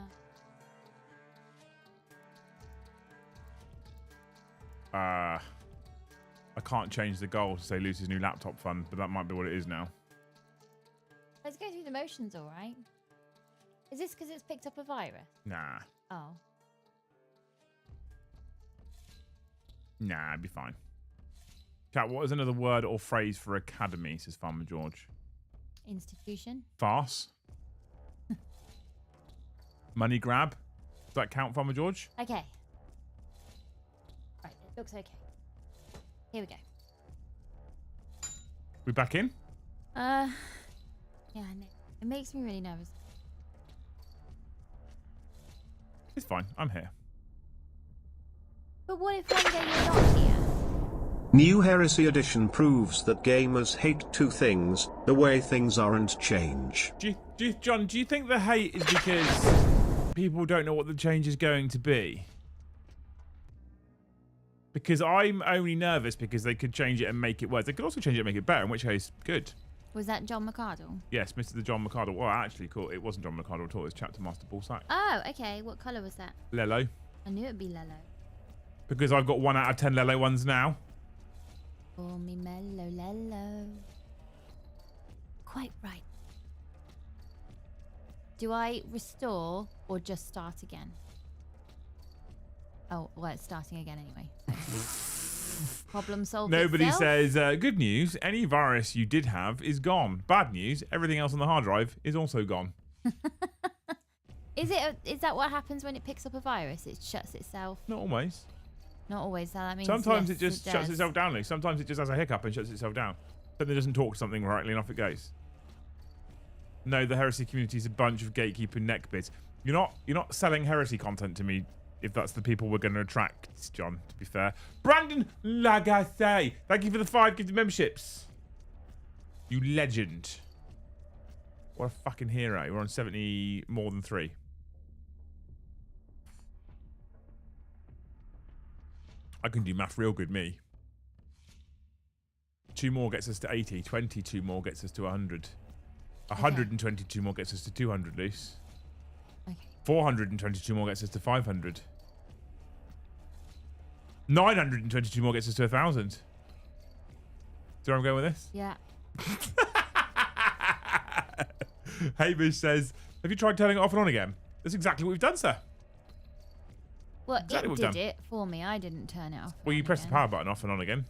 I can't change the goal to say loses new laptop fund, but that might be what it is now. Let's go through the motions, all right? Is this because it's picked up a virus? Nah. Oh. Nah, it'd be fine. Chat, what is another word or phrase for academy, says Farmer George? Institution. Farce. Money grab. Does that count, Farmer George? Okay. Right, it looks okay. Here we go. We back in? Yeah, I know. It makes me really nervous. It's fine. I'm here. But what if one day you're not here? New Heresy Edition proves that gamers hate two things, the way things are and change. John, do you think the hate is because people don't know what the change is going to be? Because I'm only nervous because they could change it and make it worse. They could also change it and make it better, in which case, good. Was that John McArdle? Yes, Mr. the John McArdle. Well, actually, cool. It wasn't John McArdle at all. It was Chapter Master Ballsack. Oh, okay. What colour was that? Lello. I knew it'd be Lello. Because I've got 1 out of 10 Lello ones now. Call me Mellow Lello. Quite right. Do I restore or just start again? Oh, well, it's starting again anyway. Problem solved. Nobody itself. says, good news, any virus you did have is gone. Bad news, everything else on the hard drive is also gone. Is that what happens when it picks up a virus? It shuts itself. Not always. Not always. That means Sometimes yes, it just shuts itself down, Luke. Sometimes it just has a hiccup and shuts itself down. Then it doesn't talk to something rightly and off it goes. No, the heresy community is a bunch of gatekeeping neckbeards. You're not selling heresy content to me if that's the people we're going to attract, John, to be fair. Brandon Lagasse, thank you for the 5 gifted memberships. You legend. What a fucking hero. We're on 70 more than 3. I can do math real good, me. 2 more gets us to 80. 22 more gets us to 100. 122 more gets us to 200, Luce. Okay. 422 more gets us to 500. 922 more gets us to 1,000. See where I'm going with this? Yeah. Hamish says, have you tried turning it off and on again? That's exactly what we've done, sir. Well, Exactly what it we've did done. it for me. I didn't turn it off. Well, you on press the again. power button off and on again.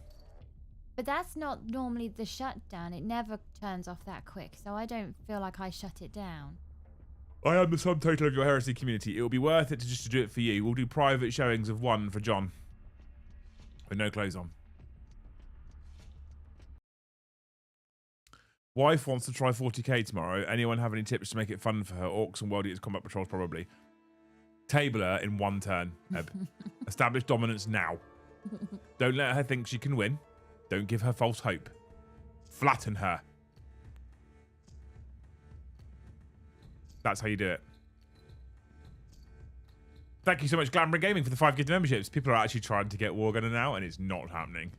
But that's not normally the shutdown. It never turns off that quick, so I don't feel like I shut it down. I am the sum total of your heresy community. It will be worth it to do it for you. We'll do private showings of 1 for John. With no clothes on. Wife wants to try 40k tomorrow. Anyone have any tips to make it fun for her? Orcs and World Eaters Combat Patrols, probably. Table her in 1 turn, Eb. Establish dominance now. Don't let her think she can win. Don't give her false hope. Flatten her. That's how you do it. Thank you so much, Glamour Gaming, for the 5 gifted memberships. People are actually trying to get Wargunner now, and it's not happening.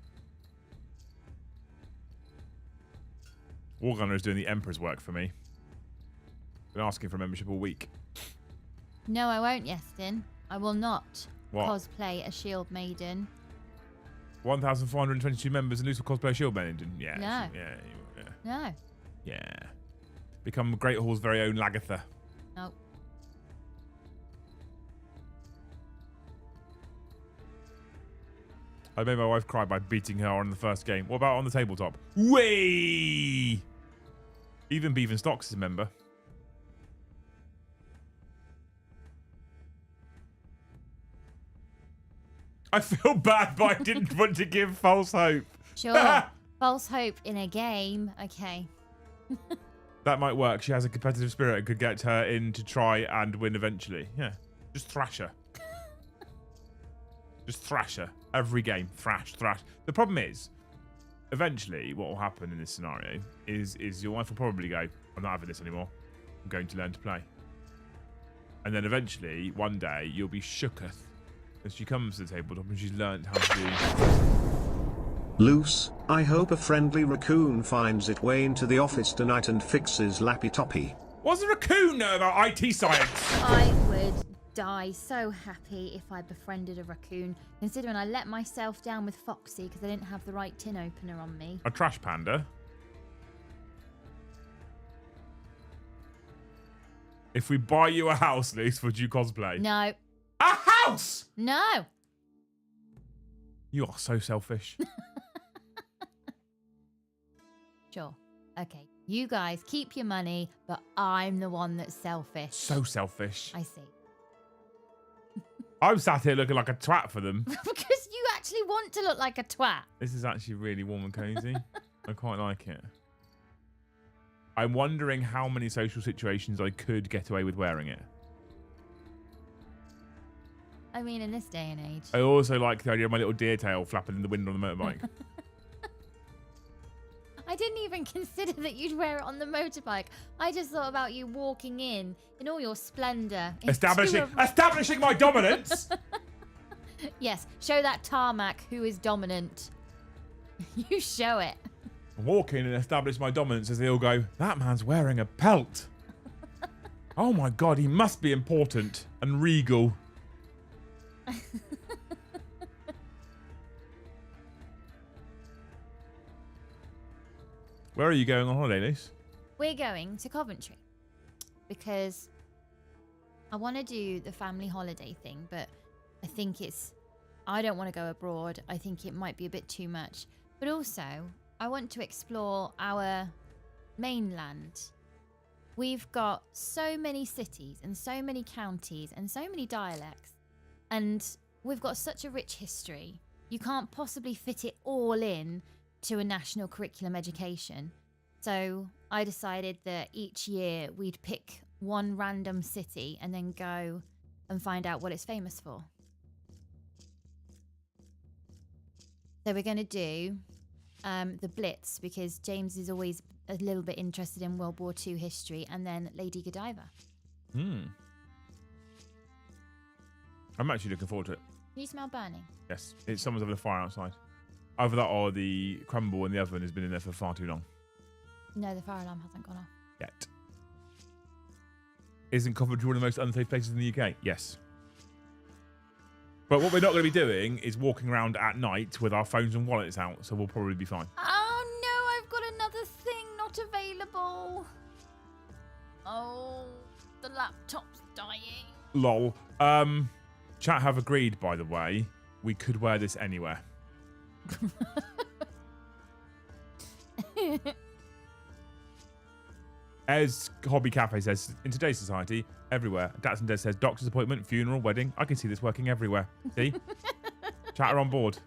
Wargunner is doing the Emperor's work for me. Been asking for a membership all week. No, I won't, Yestin. I will not What? cosplay a shield maiden. 1,422 members and lose for cosplay shield maiden. Yeah. No. Yeah. No. Yeah. Become Great Hall's very own Lagatha. No. I made my wife cry by beating her on the first game. What about on the tabletop? Way! Even Beaven Stocks is a member. I feel bad, but I didn't want to give false hope. Sure. False hope in a game. Okay. That might work. She has a competitive spirit and could get her in to try and win eventually. Yeah. Just thrash her. Just thrash her. Every game. Thrash. The problem is, eventually, what will happen in this scenario is your wife will probably go, I'm not having this anymore. I'm going to learn to play. And then eventually, one day, you'll be shooketh as she comes to the tabletop and she's learned how to do... Loose, I hope a friendly raccoon finds its way into the office tonight and fixes Lappy Toppy. What does a raccoon know about IT science? I would die so happy if I befriended a raccoon, considering I let myself down with Foxy because I didn't have the right tin opener on me. A trash panda. If we buy you a house, Luce, would you cosplay? No. A house! No. You are so selfish. Sure. Okay. You guys keep your money, but I'm the one that's selfish. So selfish. I see. I'm sat here looking like a twat for them. Because you actually want to look like a twat. This is actually really warm and cozy. I quite like it. I'm wondering how many social situations I could get away with wearing it. I mean, in this day and age. I also like the idea of my little deer tail flapping in the wind on the motorbike. I didn't even consider that you'd wear it on the motorbike. I just thought about you walking in all your splendor. Establishing my dominance. Yes, show that tarmac who is dominant. You show it. Walk in and establish my dominance as they all go, that man's wearing a pelt. Oh my God, he must be important and regal. Where are you going on holiday, Luce? We're going to Coventry because I want to do the family holiday thing, but I don't want to go abroad. I think it might be a bit too much. But also, I want to explore our mainland. We've got so many cities and so many counties and so many dialects, and we've got such a rich history. You can't possibly fit it all in to a national curriculum education. So I decided that each year we'd pick one random city and then go and find out what it's famous for. So we're going to do the Blitz because James is always a little bit interested in World War II history, and then Lady Godiva. I'm actually looking forward to it. Can you smell burning? Yes, someone's having a fire outside. Either that or the crumble in the oven has been in there for far too long. No, the fire alarm hasn't gone off. Yet. Isn't Coventry one of the most unsafe places in the UK? Yes. But what we're not going to be doing is walking around at night with our phones and wallets out, so we'll probably be fine. Oh no, I've got another thing not available. Oh, the laptop's dying. Lol. Chat have agreed, by the way, we could wear this anywhere. As Hobby Cafe says, in today's society, everywhere. Datsun Des says, doctor's appointment, funeral, wedding. I can see this working everywhere. See? Chat are on board.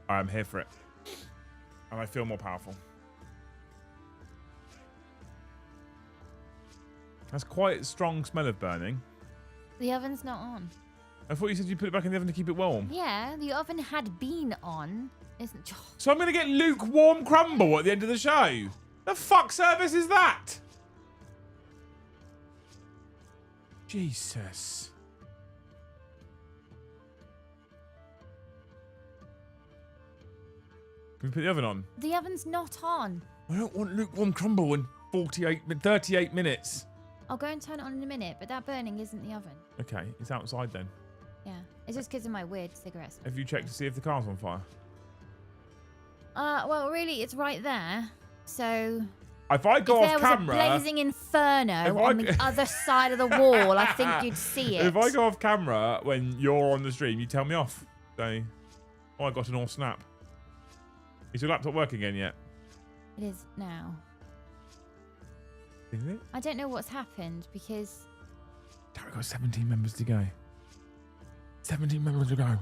I'm here for it. And I feel more powerful. That's quite a strong smell of burning. The oven's not on. I thought you said you put it back in the oven to keep it warm. Yeah, the oven had been on. Isn't? So I'm going to get lukewarm crumble at the end of the show. The fuck service is that? Jesus. Can we put the oven on? The oven's not on. I don't want lukewarm crumble in 38 minutes. I'll go and turn it on in a minute, but that burning isn't the oven. Okay, it's outside then. Yeah, it's just because of my weird cigarettes. Have you checked to see if the car's on fire? Well, really, it's right there. So If I go off camera, there was a blazing inferno on the other side of the wall, I think you'd see it. If I go off camera when you're on the stream, you tell me off. Say, oh, I got an all snap. Is your laptop working again yet? It is now. Is it? I don't know what's happened because... We've got 17 members to go. 17 members to go.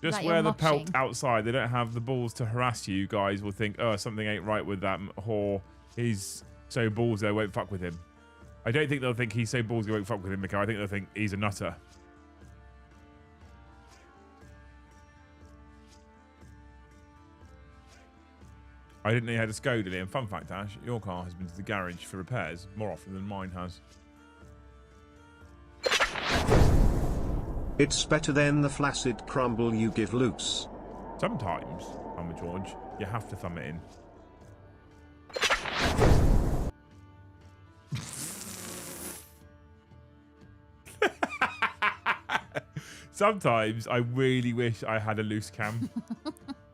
Just like wear the pelt outside. They don't have the balls to harass you. Guys will think, oh, something ain't right with that whore. He's so balls they won't fuck with him. I don't think they'll think he's so balls they won't fuck with him, Mika. I think they'll think he's a nutter. I didn't know you had a Skoda, Liam. Fun fact, Ash, your car has been to the garage for repairs more often than mine has. It's better than the flaccid crumble you give loose. Sometimes, Mama George, you have to thumb it in. Sometimes I really wish I had a loose cam.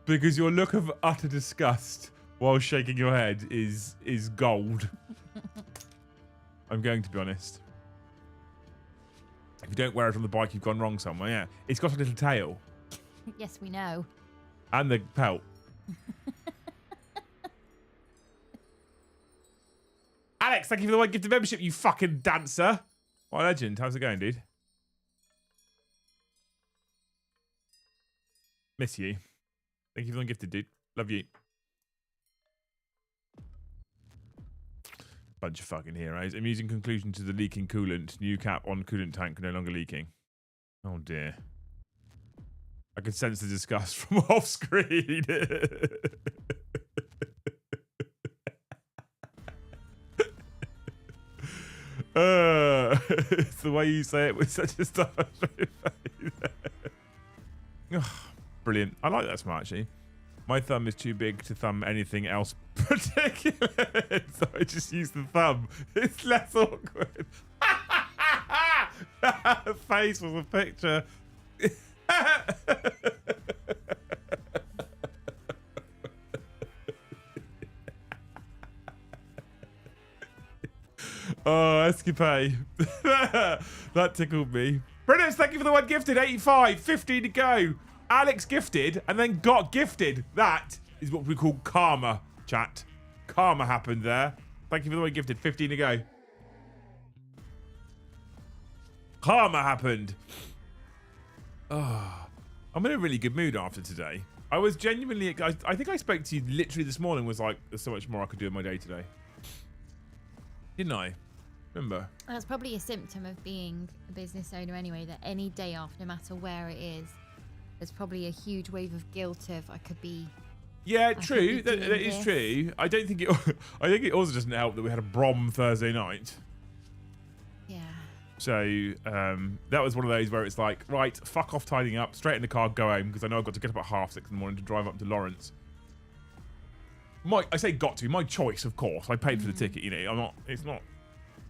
Because your look of utter disgust while shaking your head is gold. I'm going to be honest. If you don't wear it on the bike, you've gone wrong somewhere. Yeah, it's got a little tail. Yes, we know. And the pelt. Alex, thank you for the one gift of membership, you fucking dancer. What a legend. How's it going, dude? Miss you. Thank you for the gifted, dude. Love you. Bunch of fucking heroes. Amusing conclusion to the leaking coolant. New cap on coolant tank no longer leaking. Oh dear. I could sense the disgust from off screen. It's the way you say it with such a stuff. Brilliant. I like that smart, actually. My thumb is too big to thumb anything else particular, so I just use the thumb. It's less awkward. That face was a picture. Oh, escapade. That tickled me. Brilliant, thank you for the one gifted. 85, 50 to go. Alex gifted and then got gifted. That is what we call karma, chat. Karma happened there. Thank you for the one gifted. 15 to go. Karma happened. Oh, I'm in a really good mood after today. I was genuinely... I think I spoke to you literally this morning, was like, there's so much more I could do in my day today. Didn't I? Remember? That's probably a symptom of being a business owner anyway, that any day off, no matter where it is, there's probably a huge wave of guilt of I could be... Yeah, true. That is true. I don't think it... I think it also doesn't help that we had a Brom Thursday night. Yeah. So that was one of those where it's like, right, fuck off tidying up, straight in the car, go home, because I know I've got to get up at 6:30 in the morning to drive up to Lawrence. I say got to, my choice, of course. I paid for the ticket, you know. I'm not... It's not...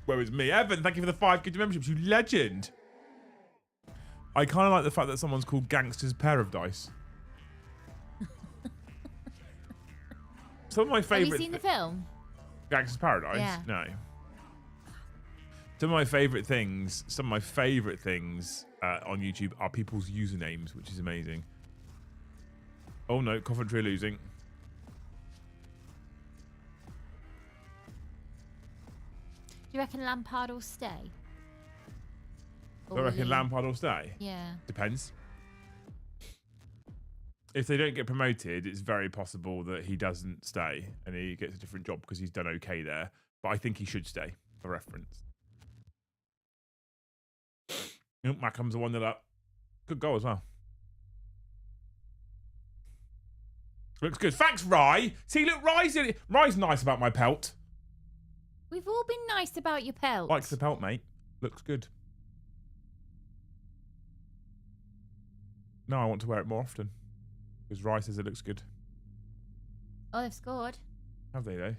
Where is me? Evan, thank you for the 5 gift memberships, you legend. I kind of like the fact that someone's called Gangster's Pair of Dice. Some of my favourite... Have you seen the film? Gangster's Paradise? Yeah. No. Some of my favourite things on YouTube are people's usernames, which is amazing. Oh no, Coventry are losing. Do you reckon Lampard will stay? Do I reckon Lampard will stay? Yeah. Depends. If they don't get promoted, it's very possible that he doesn't stay and he gets a different job because he's done okay there. But I think he should stay, for reference. Oh, Mackham's a 1-0 up. Good goal as well. Looks good. Thanks, Rye. See, look, Rye's nice about my pelt. We've all been nice about your pelt. Likes the pelt, mate. Looks good. No, I want to wear it more often. Because Rice says it looks good. Oh, they've scored. Have they, though?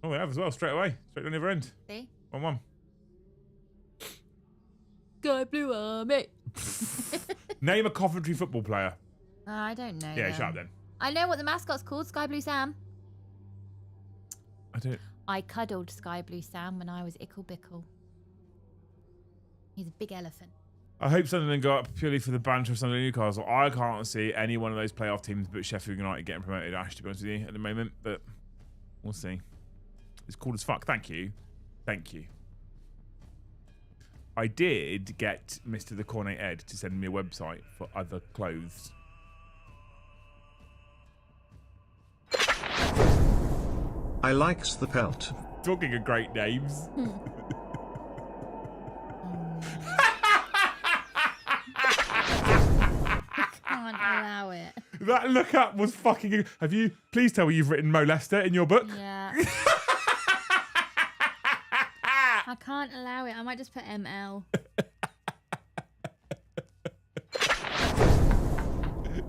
Oh, they have as well, straight away. Straight on the other end. See? 1-1. Sky Blue Army. Name a Coventry football player. I don't know. Yeah, shut up then. I know what the mascot's called, Sky Blue Sam. I don't... I cuddled Sky Blue Sam when I was ickle bickle. He's a big elephant. I hope Sunderland go up purely for the banter of Sunderland Newcastle. I can't see any one of those playoff teams but Sheffield United getting promoted, Ash, to be honest with you, at the moment. But we'll see. It's cool as fuck. Thank you. Thank you. I did get Mr. The Cornet Ed to send me a website for other clothes. I likes the pelt. Talking of great names. Can't allow it. That look up was fucking... Have you... Please tell me you've written Mo Lester in your book. Yeah. I can't allow it. I might just put ML.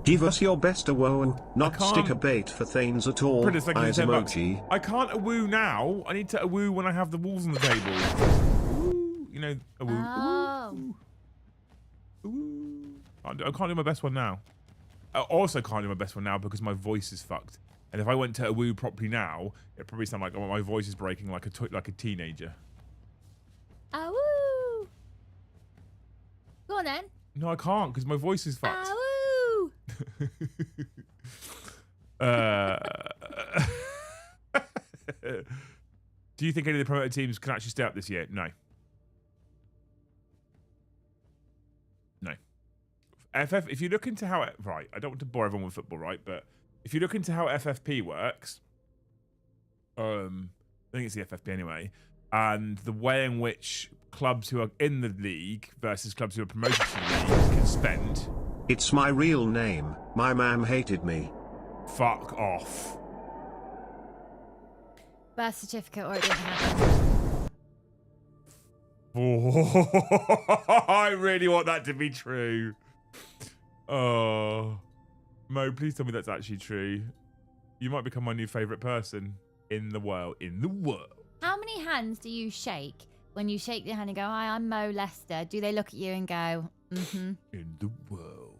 Give us your best a-woe and not stick a bait for Thanes at all. Prentice, thank you for Eyes 10 bucks. emoji. I can't a-woo now. I need to a-woo when I have the walls on the table. Ooh, you know, a-woo. Oh. Ooh. Ooh. I can't do my best one now. I also can't do my best one now because my voice is fucked. And if I went to a-woo properly now, it'd probably sound like my voice is breaking like a teenager. Awoo. Go on then. No, I can't because my voice is fucked. Awoo. Do you think any of the promoted teams can actually stay up this year? No. No. FF, if you look into how it, right, I don't want to bore everyone with football, right? But if you look into how FFP works, I think it's the FFP anyway, and the way in which clubs who are in the league versus clubs who are promoted to the league can spend. It's my real name. My ma'am hated me. Fuck off. Birth certificate or it didn't happen. Oh, I really want that to be true. Oh. Mo, please tell me that's actually true. You might become my new favourite person in the world. In the world. How many hands do you shake when you shake your hand and go, hi, I'm Mo Lester? Do they look at you and go, mm-hmm? In the world.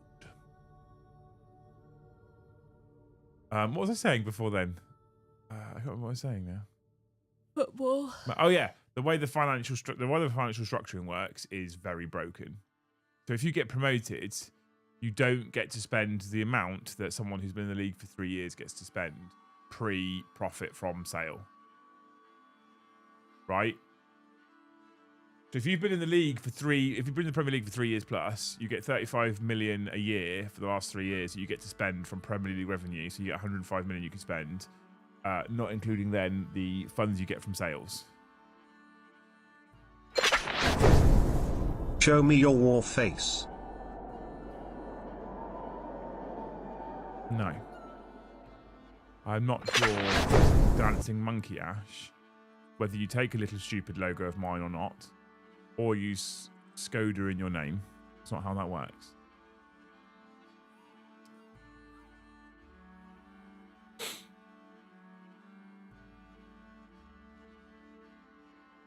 What was I saying before then? I can't remember what I was saying now. Football. Oh yeah, the way the financial structuring works is very broken. So if you get promoted, you don't get to spend the amount that someone who's been in the league for 3 years gets to spend pre-profit from sale. Right? So if you've been in the league for if you've been in the Premier League for 3 years plus, you get 35 million a year for the last 3 years that you get to spend from Premier League revenue. So you get 105 million you can spend, not including then the funds you get from sales. Show me your war face. No. I'm not your dancing monkey, Ash. Whether you take a little stupid logo of mine or not, or use Skoda in your name. That's not how that works.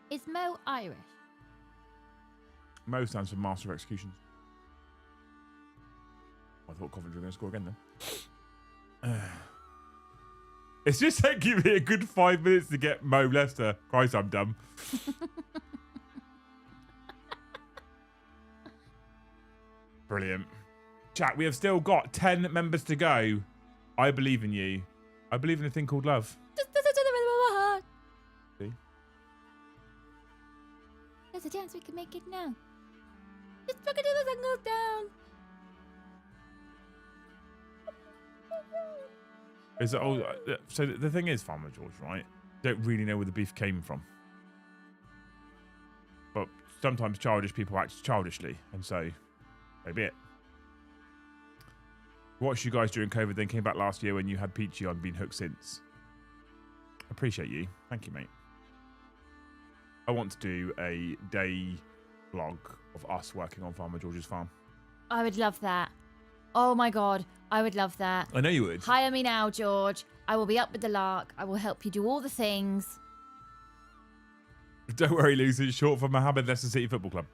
Is Mo Irish? Mo stands for Master of Executions. I thought Coventry were going to score again then. It's just taking me a good 5 minutes to get Mo Lester. Christ, I'm dumb. Brilliant. Chat, we have still got 10 members to go. I believe in you. I believe in a thing called love. See? There's a chance we can make it now. Just fucking do the sun goes down. Is it all, so the thing is, Farmer George, right? Don't really know where the beef came from. But sometimes childish people act childishly, and so be it. Watched you guys during COVID, then came back last year when you had Peachy on, been hooked since. Appreciate you. Thank you, mate. I want to do a day vlog of us working on Farmer George's farm. I would love that. Oh my God, I would love that. I know you would. Hire me now, George. I will be up with the lark. I will help you do all the things. Don't worry, Lucy. It's short for Mohammed Leicester City Football Club.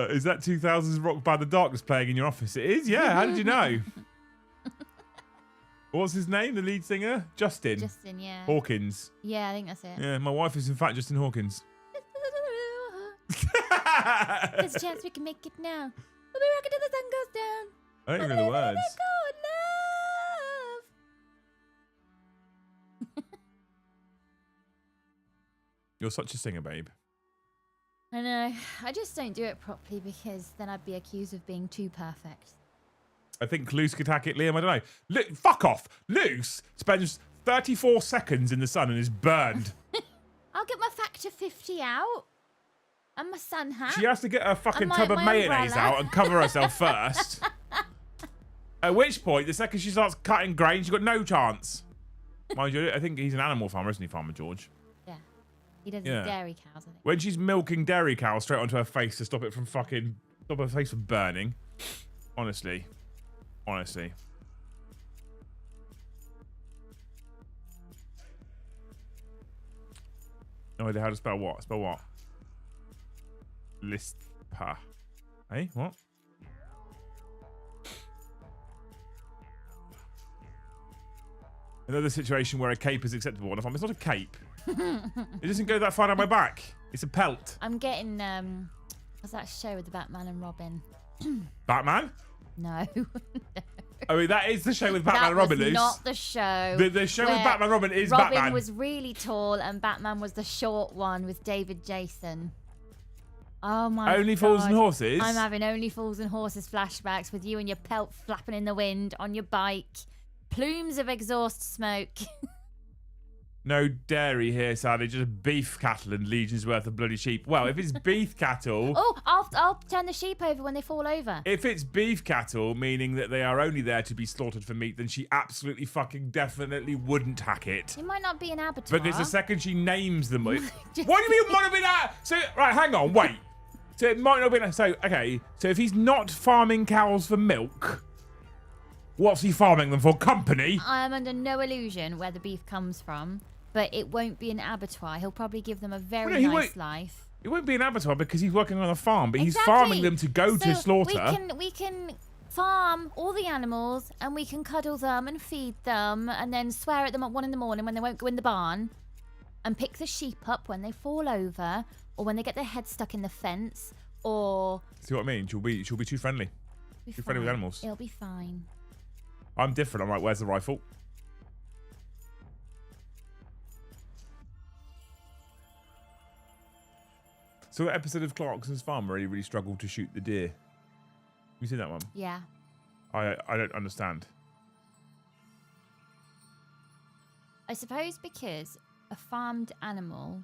Is that 2000s Rock by the Darkness playing in your office? It is, yeah. How did you know? What's his name? The lead singer? Justin. Justin, yeah. Hawkins. Yeah, I think that's it. Yeah, my wife is in fact Justin Hawkins. There's a chance we can make it now. We'll be rocking till the sun goes down. I don't even know the words. You're such a singer, babe. I know. I just don't do it properly because then I'd be accused of being too perfect. I think Luce could hack it, Liam. I don't know. Fuck off. Luce spends 34 seconds in the sun and is burned. I'll get my factor 50 out. And my sun hat. She has to get her fucking And tub of my mayonnaise umbrella. out and cover herself first. At which point, the second she starts cutting grain, she's got no chance. Mind you, I think he's an animal farmer, isn't he, Farmer George? Yeah. He does Yeah. his dairy cows, I think. When she's milking dairy cows straight onto her face to stop her face from burning. Honestly. No idea how to spell what. Spell what? Lispa. Hey, what? Another situation where a cape is acceptable on a farm. It's not a cape. It doesn't go that far down my back. It's a pelt. I'm getting, what's that show with the Batman and Robin? Batman? No. I mean, that is the show with Batman That and Robin, was Luce. not the show. The show with where Batman and Robin is Robin Batman. was really tall and Batman was the short one with David Jason. Oh my Only Fools and God. Horses? I'm having Only Fools and Horses flashbacks with you and your pelt flapping in the wind on your bike. Plumes of exhaust smoke. No dairy here, sadly. Just beef cattle and legions worth of bloody sheep. Well, if it's beef cattle... Oh, I'll turn the sheep over when they fall over. If it's beef cattle, meaning that they are only there to be slaughtered for meat, then she absolutely fucking definitely wouldn't hack it. It might not be an abattoir. Because the second she names them... What do you mean might not be that? So, right, hang on, wait. So it might not be that. So, okay. So if he's not farming cows for milk, what's he farming them for? Company? I am under no illusion where the beef comes from, but it won't be an abattoir. He'll probably give them a very nice life. It won't be an abattoir because he's working on a farm, but he's Exactly. farming them to go to So slaughter. We can farm all the animals and we can cuddle them and feed them and then swear at them at 1 in the morning when they won't go in the barn and pick the sheep up when they fall over or when they get their head stuck in the fence or... See what I mean? She'll be too friendly. Be Too friendly with fine. animals. It'll be fine. I'm different. I'm like, where's the rifle? So that episode of Clarkson's Farm where he really struggled to shoot the deer. You seen that one? Yeah. I don't understand. I suppose because a farmed animal,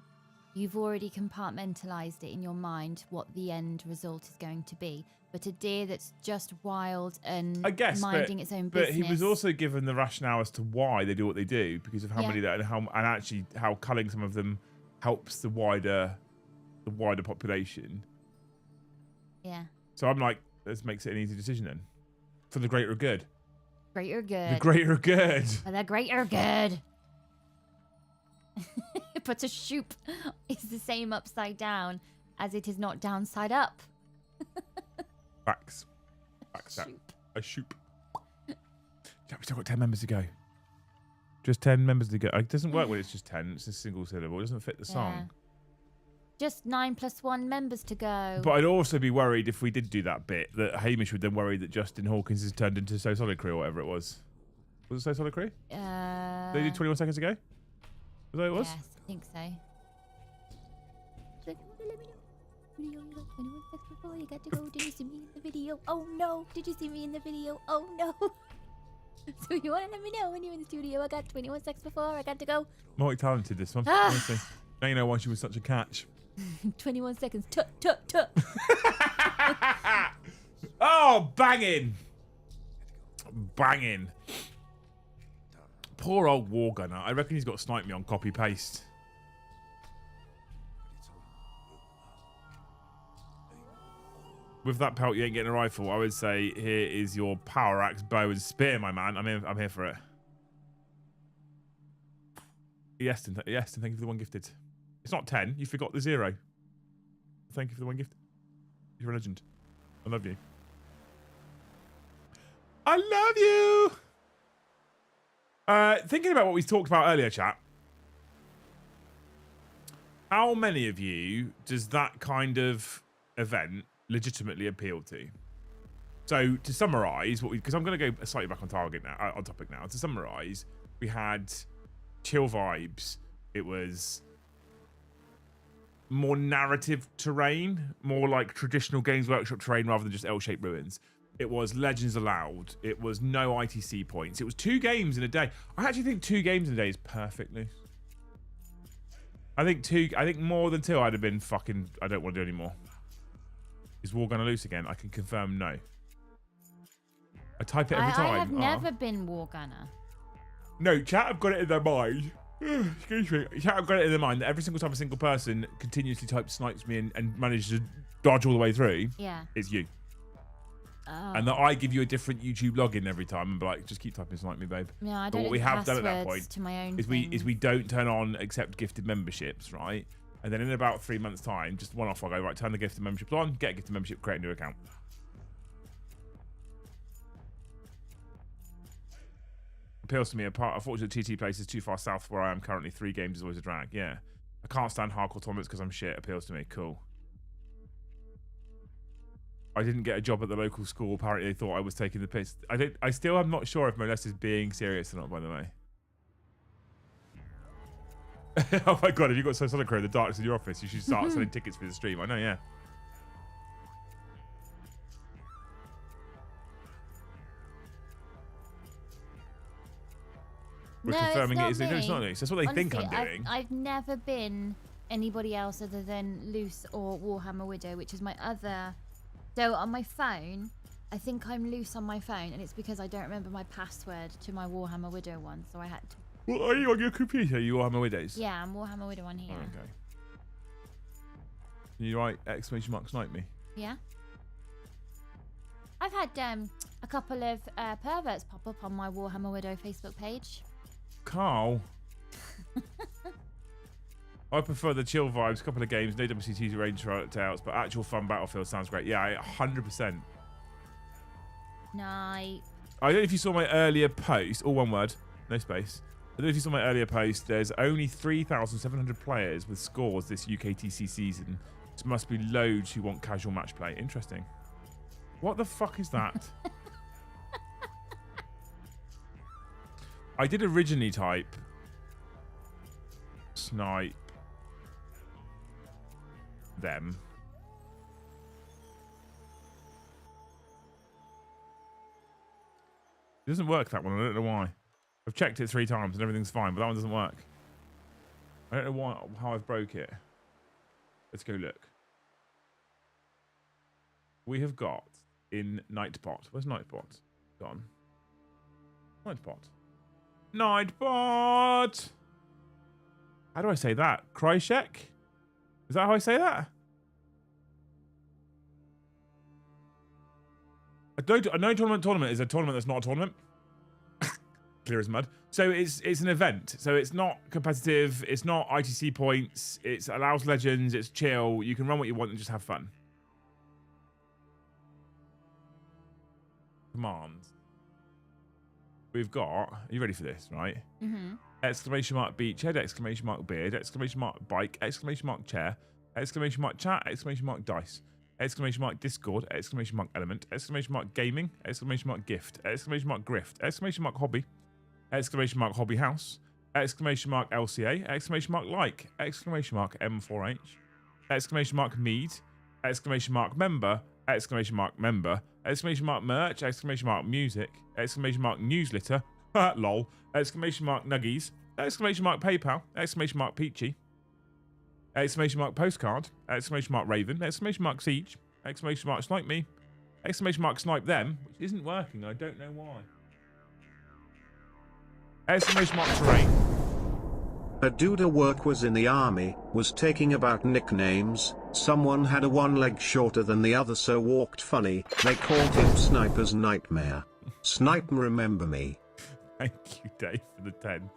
you've already compartmentalized it in your mind what the end result is going to be. But a deer that's just wild and I guess, minding its own business. But he was also given the rationale as to why they do what they do because of how many there and actually how culling some of them helps the wider population. Yeah. So I'm like, this makes it an easy decision then, for the greater good. Greater good. The greater good. For the greater good. But a shoop is the same upside down as it is not downside up. Facts. A shoop. Yeah, we still got 10 members to go. Just 10 members to go. It doesn't work when it's just 10. It's a single syllable. It doesn't fit the song. Just 9 + 1 members to go. But I'd also be worried if we did do that bit that Hamish would then worry that Justin Hawkins has turned into So Solid Crew or whatever it was. Was it So Solid Crew? They did 21 seconds ago? Was that what it was? Yes, I think so. You got to go. Did you see me in the video? Oh no! Did you see me in the video? Oh no! So you want to let me know when you're in the studio? I got 21 seconds before I got to go. Multi-talented, this one. Honestly. Now you know why she was such a catch. 21 seconds. Tut, tut, tut. Oh, banging! banging. Poor old Wargunner. I reckon he's got sniped me on copy paste. With that pelt, you ain't getting a rifle. I would say here is your power axe, bow, and spear, my man. I'm here for it. Yes, and thank you for the one gifted. It's not 10. You forgot the 0. Thank you for the one gift. You're a legend. I love you. I love you. Thinking about what we talked about earlier, chat. How many of you does that kind of event legitimately appeal to? So to summarize, because I'm going to go slightly back on target now, on topic now. To summarize, we had chill vibes. It was more narrative terrain, more like traditional Games Workshop terrain rather than just L-shaped ruins. It was Legends allowed. It was no ITC points. It was 2 games in a day. I actually think 2 games in a day is perfectly. I think more than 2 I'd have been fucking, I don't want to do any more. Is War gonna loose again? I can confirm no. I type it every time. I have never been Wargunner. No, chat have got it in their mind. Excuse me. Chat have got it in their mind that every single time a single person continuously snipes me and manages to dodge all the way through, it's you. Oh. And that I give you a different YouTube login every time and be like, just keep typing snipe me, babe. Yeah, I don't. But what we have done at that point to my own is we don't turn on accept gifted memberships, right? And then in about 3 months' time, just one off, I'll go, right, turn the gifted memberships on, get a gifted membership, create a new account. Appeals to me. Unfortunately, TT place is too far south where I am currently. 3 games is always a drag. Yeah. I can't stand hardcore tournaments because I'm shit. Appeals to me. Cool. I didn't get a job at the local school. Apparently, they thought I was taking the piss. I still am not sure if Molest is being serious or not, by the way. Oh my god, if you've got Sonic Crow in the darkness in your office, you should start selling tickets for the stream. I know, yeah. We're confirming it is. No, it's not loose. That's what they think I'm doing. I've never been anybody else other than Loose or Warhammer Widow, which is my other. So on my phone, I think I'm Loose on my phone, and it's because I don't remember my password to my Warhammer Widow one, so I had to. Well, are you on your computer? You Warhammer Widows? Yeah, I'm Warhammer Widow on here. Oh, okay. Can you write !snipe me? Yeah. I've had a couple of perverts pop up on my Warhammer Widow Facebook page. Carl. I prefer the chill vibes, a couple of games, no WCTs range shoutouts, but actual fun Battlefield sounds great. Yeah, 100%. Nice. I don't know if you saw my earlier post, all one word, no space. I don't know if you saw my earlier post, there's only 3,700 players with scores this UKTC season. So must be loads who want casual match play. Interesting. What the fuck is that? I did originally type snipe them. It doesn't work, that one. I don't know why. I've checked it 3 times and everything's fine, but that one doesn't work. I don't know how I've broke it. Let's go look. We have got in Nightbot. Where's Nightbot? Gone. Nightbot. Nightbot! How do I say that? Kryshek? Is that how I say that? A no tournament is a tournament that's not a tournament. Clear as mud. So it's an event. So it's not competitive. It's not ITC points. It allows legends. It's chill. You can run what you want and just have fun. Commands. We've got. Are you ready for this? Right. Mm-hmm. Exclamation mark beachhead. Exclamation mark beard. Exclamation mark bike. Exclamation mark chair. Exclamation mark chat. Exclamation mark dice. Exclamation mark Discord. Exclamation mark element. Exclamation mark gaming. Exclamation mark gift. Exclamation mark grift. Exclamation mark hobby. Exclamation mark hobby house. Exclamation mark LCA. Exclamation mark like. Exclamation mark M4H. Exclamation mark mead. Exclamation mark member. Exclamation mark member. Exclamation mark merch. Exclamation mark music. Exclamation mark newsletter. Lol. Exclamation mark nuggies. Exclamation mark PayPal. Exclamation mark peachy. Exclamation mark postcard. Exclamation mark raven. Exclamation mark siege. Exclamation mark snipe me. Exclamation mark snipe them, which isn't working. I don't know why. Exclamation mark terrain. A dude at work was in the army, was taking about nicknames. Someone had a one leg shorter than the other, so walked funny. They called him Sniper's Nightmare. Snipe, remember me. Thank you, Dave, for the 10.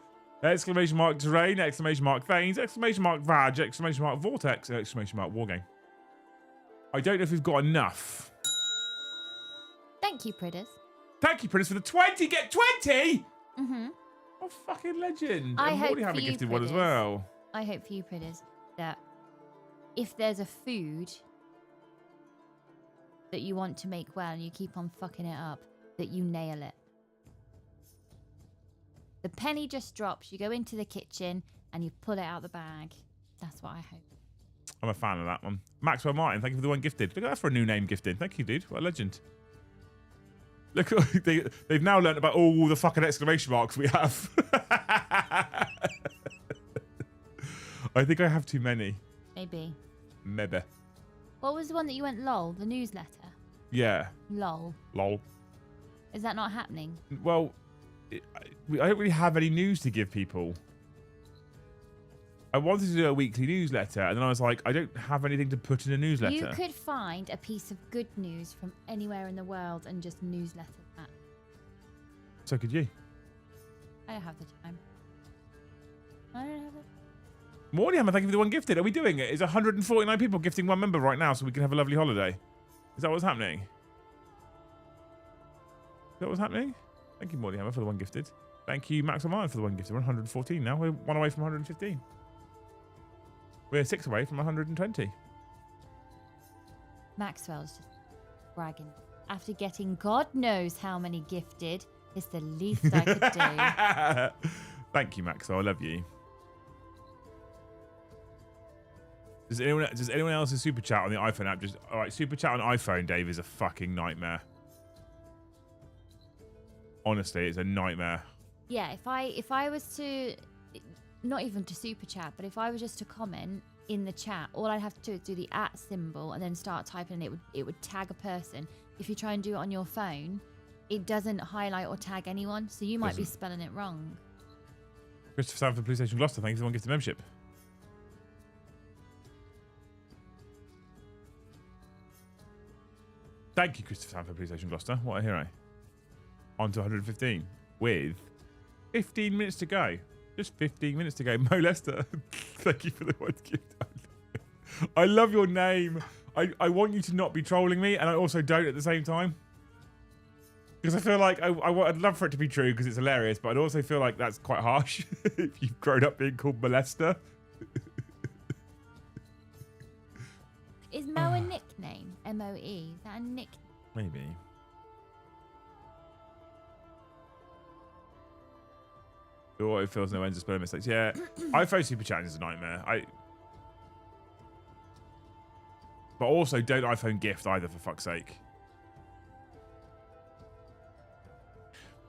Exclamation mark terrain, exclamation mark veins, exclamation mark vag, exclamation mark vortex, exclamation mark wargame. I don't know if we've got enough. Thank you, Pridders. Thank you, Prince, for the 20. Get 20? Mm-hmm. Oh, fucking legend. I And hope Morty had for a you, gifted one as Pridders. well. I hope for you, Pridders, that if there's a food that you want to make well and you keep on fucking it up, that you nail it. The penny just drops, you go into the kitchen and you pull it out the bag. That's what I hope. I'm a fan of that one. Maxwell Martin, thank you for the one gifted. Look at that for a new name gifted. Thank you, dude. What a legend. Look, they've now learnt about all the fucking exclamation marks we have. I think I have too many. Maybe. Maybe. What was the one that you went lol? The newsletter? Yeah. Lol. Lol. Is that not happening? Well, I don't really have any news to give people. I wanted to do a weekly newsletter, and then I was like, I don't have anything to put in a newsletter. You could find a piece of good news from anywhere in the world and just newsletter that. So could you. I don't have the time. I don't have it. Mortyhammer, thank you for the one gifted. Are we doing it? Is 149 people gifting one member right now so we can have a lovely holiday? Is that what's happening? Is that what's happening? Thank you, Mortyhammer, for the one gifted. Thank you, Max O'Mine, for the one gifted. We're 114 now. We're one away from 115. We're 6 away from 120. Maxwell's just bragging. After getting God knows how many gifted, it's the least I could do. Thank you, Maxwell. I love you. Does anyone else's super chat on the iPhone app just... All right, super chat on iPhone, Dave, is a fucking nightmare. Honestly, it's a nightmare. Yeah, if I was to, not even to super chat, but if I was just to comment in the chat, all I'd have to do is do the @ symbol and then start typing, and it would tag a person. If you try and do it on your phone, it doesn't highlight or tag anyone, so you might be spelling it wrong. Christopher Sam for PlayStation Gloucester, thank you for the one gifted membership. Thank you, Christopher Sam for PlayStation Gloucester. What a hero. On to 115 with 15 minutes to go. Just 15 minutes to go. Mo Lester, thank you for the one gift. I love your name. I want you to not be trolling me, and I also don't at the same time. Because I feel like I'd love for it to be true because it's hilarious, but I'd also feel like that's quite harsh if you've grown up being called Molester. Is Mo a nickname? M-O-E? Is that a nickname? Maybe. Oh, it feels no end of spelling mistakes. Yeah, iPhone super chatting is a nightmare. But also, don't iPhone gift either, for fuck's sake.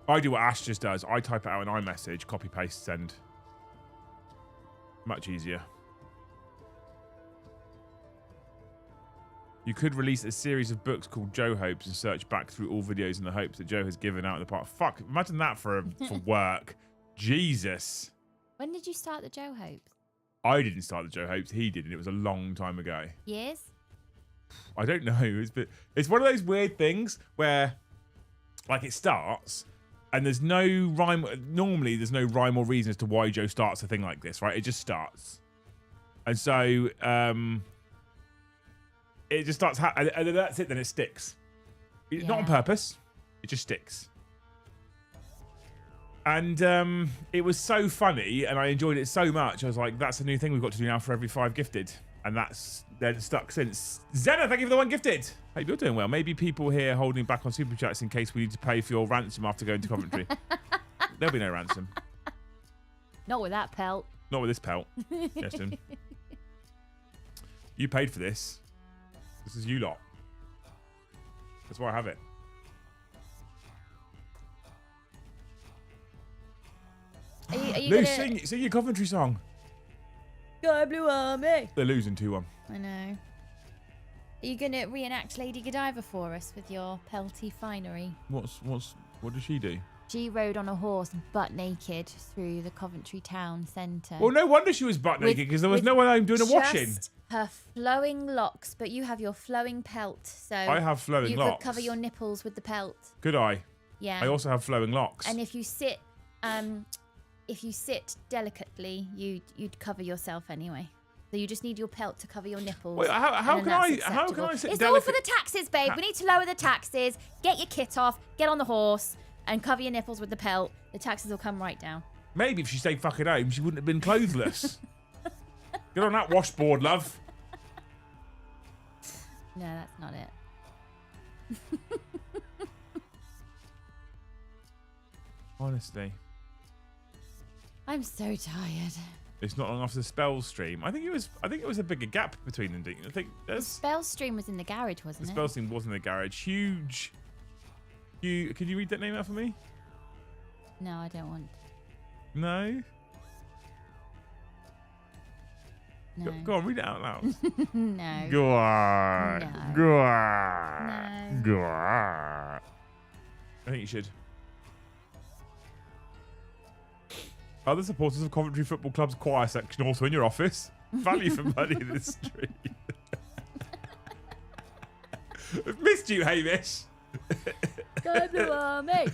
I do what Ash just does. I type it out in iMessage, copy, paste, send. Much easier. You could release a series of books called Joe Hopes and search back through all videos in the hopes that Joe has given out in the past. Fuck, imagine that for work. Jesus. When did you start the Joe Hopes? I didn't start the Joe Hopes. He did, and it was a long time ago. Years? I don't know. It's one of those weird things where, like, it starts, and there's no rhyme. Normally, there's no rhyme or reason as to why Joe starts a thing like this, right? It just starts. And so, it just starts, and then that's it, then it sticks. It's not on purpose. It just sticks. And it was so funny, and I enjoyed it so much. I was like, that's a new thing we've got to do now for every 5 gifted. And that's then stuck since. Zena, thank you for the one gifted. Hope you're doing well. Maybe people here holding back on super chats in case we need to pay for your ransom after going to Coventry. There'll be no ransom. Not with that pelt. Not with this pelt. Justin. You paid for this. This is you lot. That's why I have it. Are you Lou, gonna... sing your Coventry song. Go Blue Army. They're losing 2-1. I know. Are you going to reenact Lady Godiva for us with your pelty finery? What does she do? She rode on a horse butt naked through the Coventry town centre. Well, no wonder she was butt naked because there was no one home doing a washing. Just her flowing locks, but you have your flowing pelt, so I have flowing locks. You could cover your nipples with the pelt. Could I? Yeah. I also have flowing locks. And if you sit delicately, you'd cover yourself anyway. So you just need your pelt to cover your nipples. Wait, how can I sit It's delicate? all for the taxes, babe. We need to lower the taxes. Get your kit off. Get on the horse. And cover your nipples with the pelt. The taxes will come right down. Maybe if she stayed fucking home, she wouldn't have been clothless. Get on that washboard, love. No, that's not it. Honestly. I'm so tired. It's not long after the spell stream. I think it was a bigger gap between them. I think The spell stream was in the garage, wasn't the it? spell stream was in the garage. Huge. Can you read that name out for me? No, I don't want. No? No. Go on, read it out loud. No. Go on. No. Go on. No. Go on. I think you should. Other supporters of Coventry Football Club's choir section also in your office. Value for money in the street. I've missed you, Hamish. Sky Blue Army.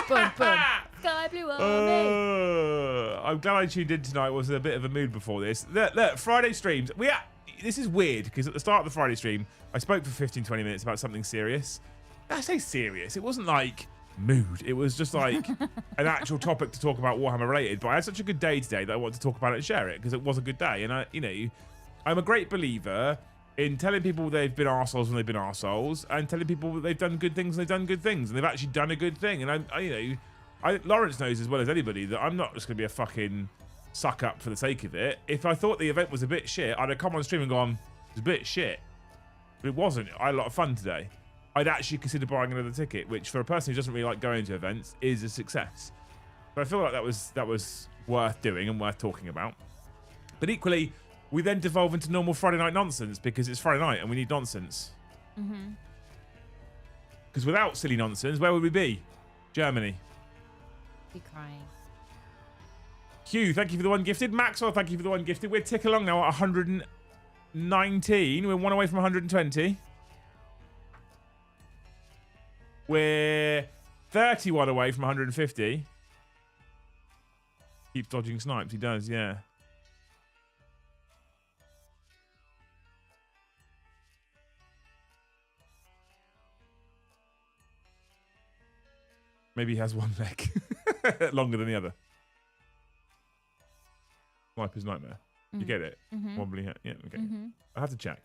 Boom, boom. Sky Blue Army. I'm glad I tuned in tonight. Was in a bit of a mood before this. Look, Friday streams. This is weird because at the start of the Friday stream, I spoke for 15-20 minutes about something serious. I say serious. It wasn't like mood. It was just like an actual topic to talk about Warhammer related. But I had such a good day today that I wanted to talk about it and share it because it was a good day. And I'm a great believer in telling people they've been arseholes when they've been arseholes, and telling people that they've done good things when they've done good things, and they've actually done a good thing. And Lawrence knows as well as anybody that I'm not just going to be a fucking suck up for the sake of it. If I thought the event was a bit shit, I'd have come on stream and gone, it's a bit shit. But it wasn't. I had a lot of fun today. I'd actually consider buying another ticket, which for a person who doesn't really like going to events is a success. But I feel like that was worth doing and worth talking about. But equally, we then devolve into normal Friday night nonsense because it's Friday night and we need nonsense. Because without silly nonsense, where would we be? Germany. Be crying. Hugh, thank you for the one gifted. Maxwell, thank you for the one gifted. We're ticking along now at 119. We're one away from 120. We're 31 away from 150. Keeps dodging snipes. He does, yeah. Maybe he has one leg longer than the other. Sniper's Nightmare. You get it? Wobbly hat. Yeah, okay. I have to check.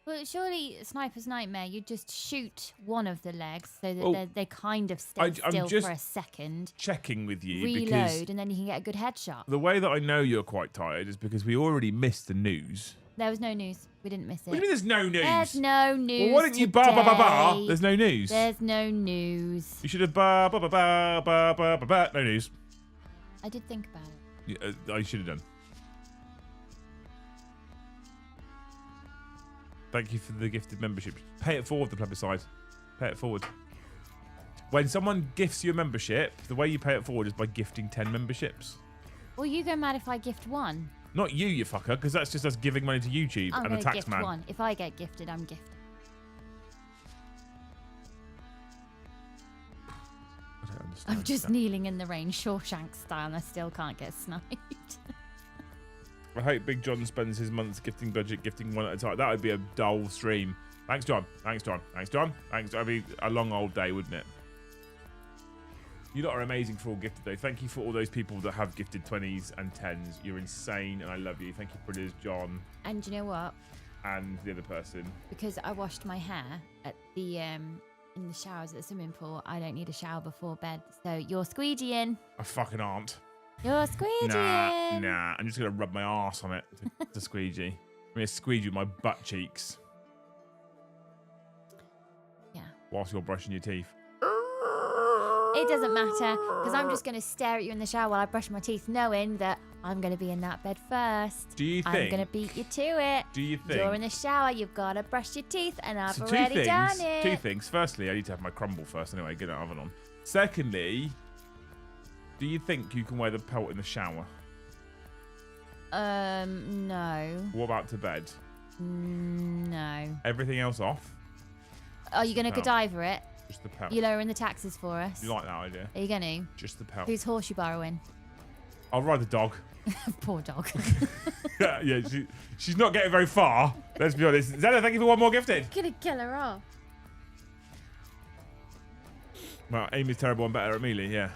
Well, surely Sniper's Nightmare, you just shoot one of the legs so that they kind of stay still for a second. Checking with you. Reload, and then you can get a good headshot. The way that I know you're quite tired is because we already missed the news. There was no news. We didn't miss it. What do you mean there's no news? There's no news. Well, why didn't you bar? There's no news. There's no news. You should have no news. I did think about it. I should have done. Thank you for the gifted membership. Pay it forward, the plebiscite. Pay it forward. When someone gifts you a membership, the way you pay it forward is by gifting 10 memberships. Well, you go mad if I gift one. Not you fucker, because that's just us giving money to YouTube I'm and the gonna tax gift man. one. If I get gifted, I'm gifted. I don't understand. I'm just kneeling in the rain, Shawshank style, and I still can't get sniped. I hope Big John spends his month's gifting budget gifting one at a time. That would be a dull stream. Thanks, John. Thanks, John. Thanks, John. Thanks. That'd be a long old day, wouldn't it? You lot are amazing for all gifted, though. Thank you for all those people that have gifted 20s and 10s. You're insane, and I love you. Thank you, Brothers, John. And you know what? And the other person. Because I washed my hair at the in the showers at the swimming pool, I don't need a shower before bed. So you're squeegeeing. I fucking aren't. You're squeegeeing. Nah. I'm just going to rub my arse on it to squeegee. I'm going to squeegee with my butt cheeks. Yeah. Whilst you're brushing your teeth. It doesn't matter, because I'm just going to stare at you in the shower while I brush my teeth, knowing that I'm going to be in that bed first. Do you think? I'm going to beat you to it. Do you think? You're in the shower. You've got to brush your teeth, and I've So already done it. Two things. Firstly, I need to have my crumble first anyway. Get an oven on. Secondly, do you think you can wear the pelt in the shower? No. What about to bed? No. Everything else off? Are you going to Godiva it? Just the pelt. You lowering the taxes for us? You like that idea? Are you going to? Just the pelt. Whose horse you borrowing? I'll ride the dog. Poor dog. yeah, she's not getting very far. Let's be honest. Zella, thank you for one more gifted. Gonna kill her off. Well, Amy's terrible and better at melee, yeah.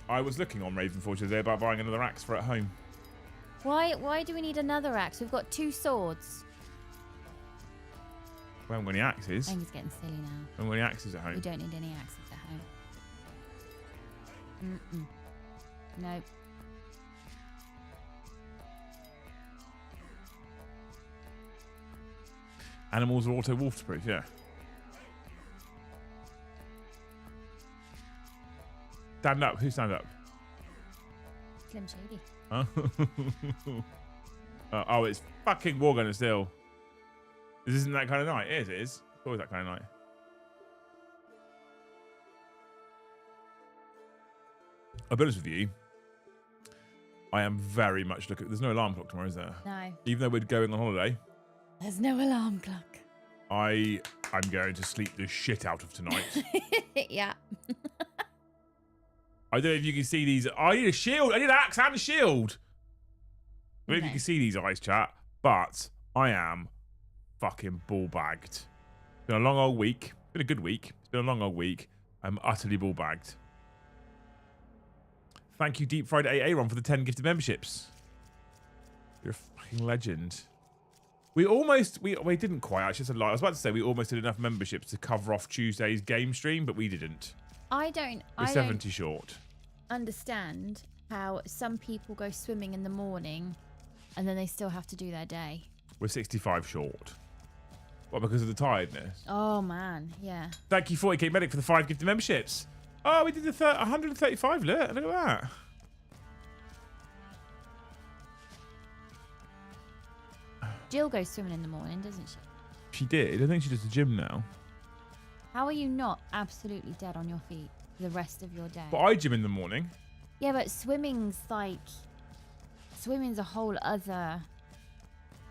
I was looking on Ravenforge today about buying another axe for at home. Why do we need another axe? We've got 2 swords. We haven't got any axes. I think it's getting silly now. We haven't got any axes at home. We don't need any axes at home. Nope. Animals are auto wolf-proof, yeah. Stand up. Who stand up? Slim Shady. Huh? Oh, it's fucking Wargunner still. This isn't that kind of night. It is. It's always that kind of night. I'll be honest with you. I am very much looking. There's no alarm clock tomorrow, is there? No. Even though we're going on holiday. There's no alarm clock. I'm going to sleep the shit out of tonight. Yeah. I don't know if you can see these. I need a shield. I need an axe and a shield. I don't know if you can see these eyes, chat, but I am fucking ball bagged. It's been a long old week. It's been a good week. It's been a long old week. I'm utterly ball bagged. Thank you, Deep Fried AA Ron, for the 10 gifted memberships. You're a fucking legend. We didn't quite, actually, it's a lie. I was about to say we almost did enough memberships to cover off Tuesday's game stream, but we didn't. I don't We're 70 short. Understand how some people go swimming in the morning and then they still have to do their day. We're 65 short. What, because of the tiredness? Oh, man, yeah. Thank you, 40k Medic, for the 5 gifted memberships. Oh, we did the 135, look at that. Jill goes swimming in the morning, doesn't she? She did. I think she does the gym now. How are you not absolutely dead on your feet for the rest of your day? But I gym in the morning. Yeah, but swimming's a whole other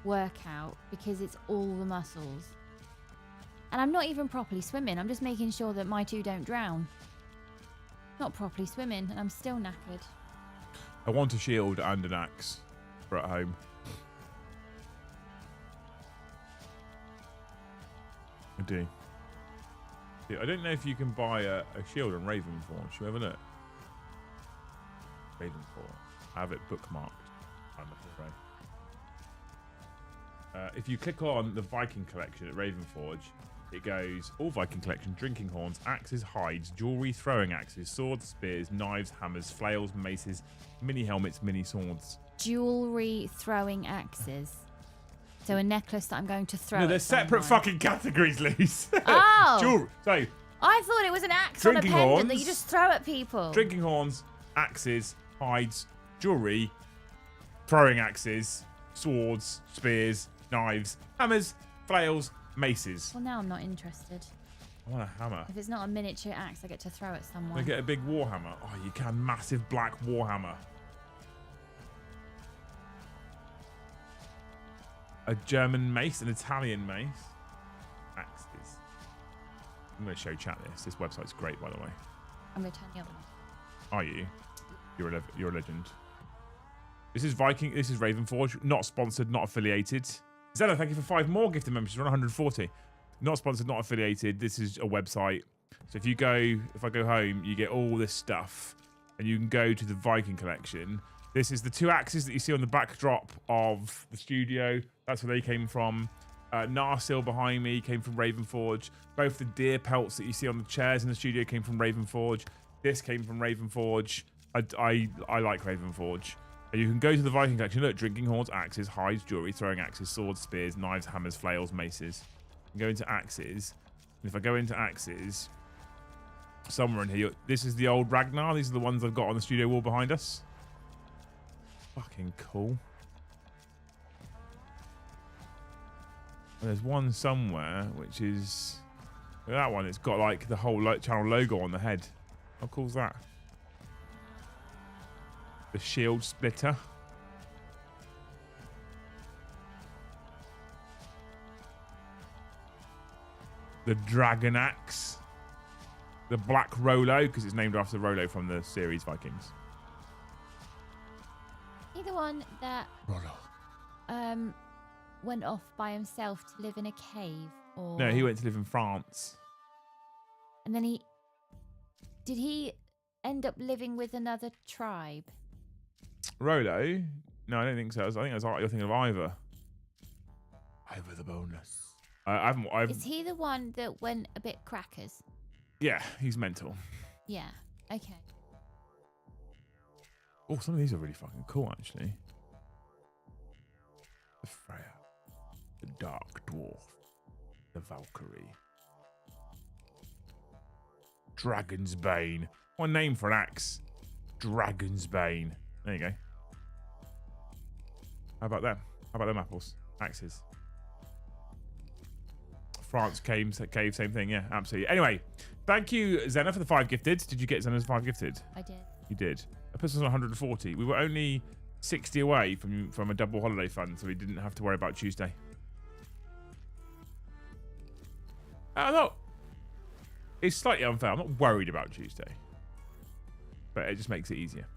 workout because it's all the muscles. And I'm not even properly swimming. I'm just making sure that my 2 don't drown. Not properly swimming, and I'm still knackered. I want a shield and an axe for at home. I do. Yeah, I don't know if you can buy a shield on Ravenforge. Should we have a look? Ravenforge. I have it bookmarked. I'm afraid. If you click on the Viking collection at Ravenforge, it goes all Viking collection: drinking horns, axes, hides, jewelry, throwing axes, swords, spears, knives, hammers, flails, maces, mini helmets, mini swords. Jewelry, throwing axes. So a necklace that I'm going to throw. No, they're at separate someone. fucking categories, Lise. Oh! Jewelry. So, I thought it was an axe on a Drinking pendant horns. that you just throw at people. drinking horns, axes, hides, jewelry, throwing axes, swords, spears, knives, hammers, flails, maces. Well, now I'm not interested. I want a hammer. If it's not a miniature axe, I get to throw at someone. I get a big warhammer. Oh, you can. Massive black warhammer. A German mace, an Italian mace. Axes. I'm going to show chat this. This website's great, by the way. I'm going to turn the other one. Are you? You're a legend. This is Viking. This is Ravenforge. Not sponsored, not affiliated. Zella, thank you for 5 more gifted memberships. We're on 140. Not sponsored, not affiliated. This is a website. So if I go home, you get all this stuff. And you can go to the Viking collection. This is the 2 axes that you see on the backdrop of the studio. That's where they came from. Narsil behind me came from Ravenforge. Both the deer pelts that you see on the chairs in the studio came from Ravenforge. This came from Ravenforge. I like Ravenforge. And you can go to the Viking collection. Look, drinking horns, axes, hides, jewelry, throwing axes, swords, spears, knives, hammers, flails, maces. You can go into axes. And if I go into axes, Somewhere in here. This is the old Ragnar. These are the ones I've got on the studio wall behind us. Fucking cool. And there's one somewhere which is that one. It's got like the whole channel logo on the head. How cool is that? The shield splitter. The dragon axe. The black Rollo, because it's named after Rollo from the series Vikings. Either one that Rollo. went off by himself to live in a cave, or No, he went to live in France. and then did he end up living with another tribe? Rollo? No, I don't think so. I think you're thinking of Ivor. Ivor the Boneless. I've Is he the one that went a bit crackers? yeah, he's mental. Yeah. Okay. Oh, some of these are really fucking cool, actually. The Freya. The Dark Dwarf. The Valkyrie. Dragon's Bane. What a name for an axe. Dragon's Bane. There you go. How about them? How about them apples? Axes. France cave, same thing. Yeah, absolutely. Anyway, thank you, Zena, for the 5 gifted. Did you get Zena's 5 gifted? I did. You did. That puts us on 140. We were only 60 away from a double holiday fund, so we didn't have to worry about Tuesday. No, it's slightly unfair. I'm not worried about Tuesday, but it just makes it easier.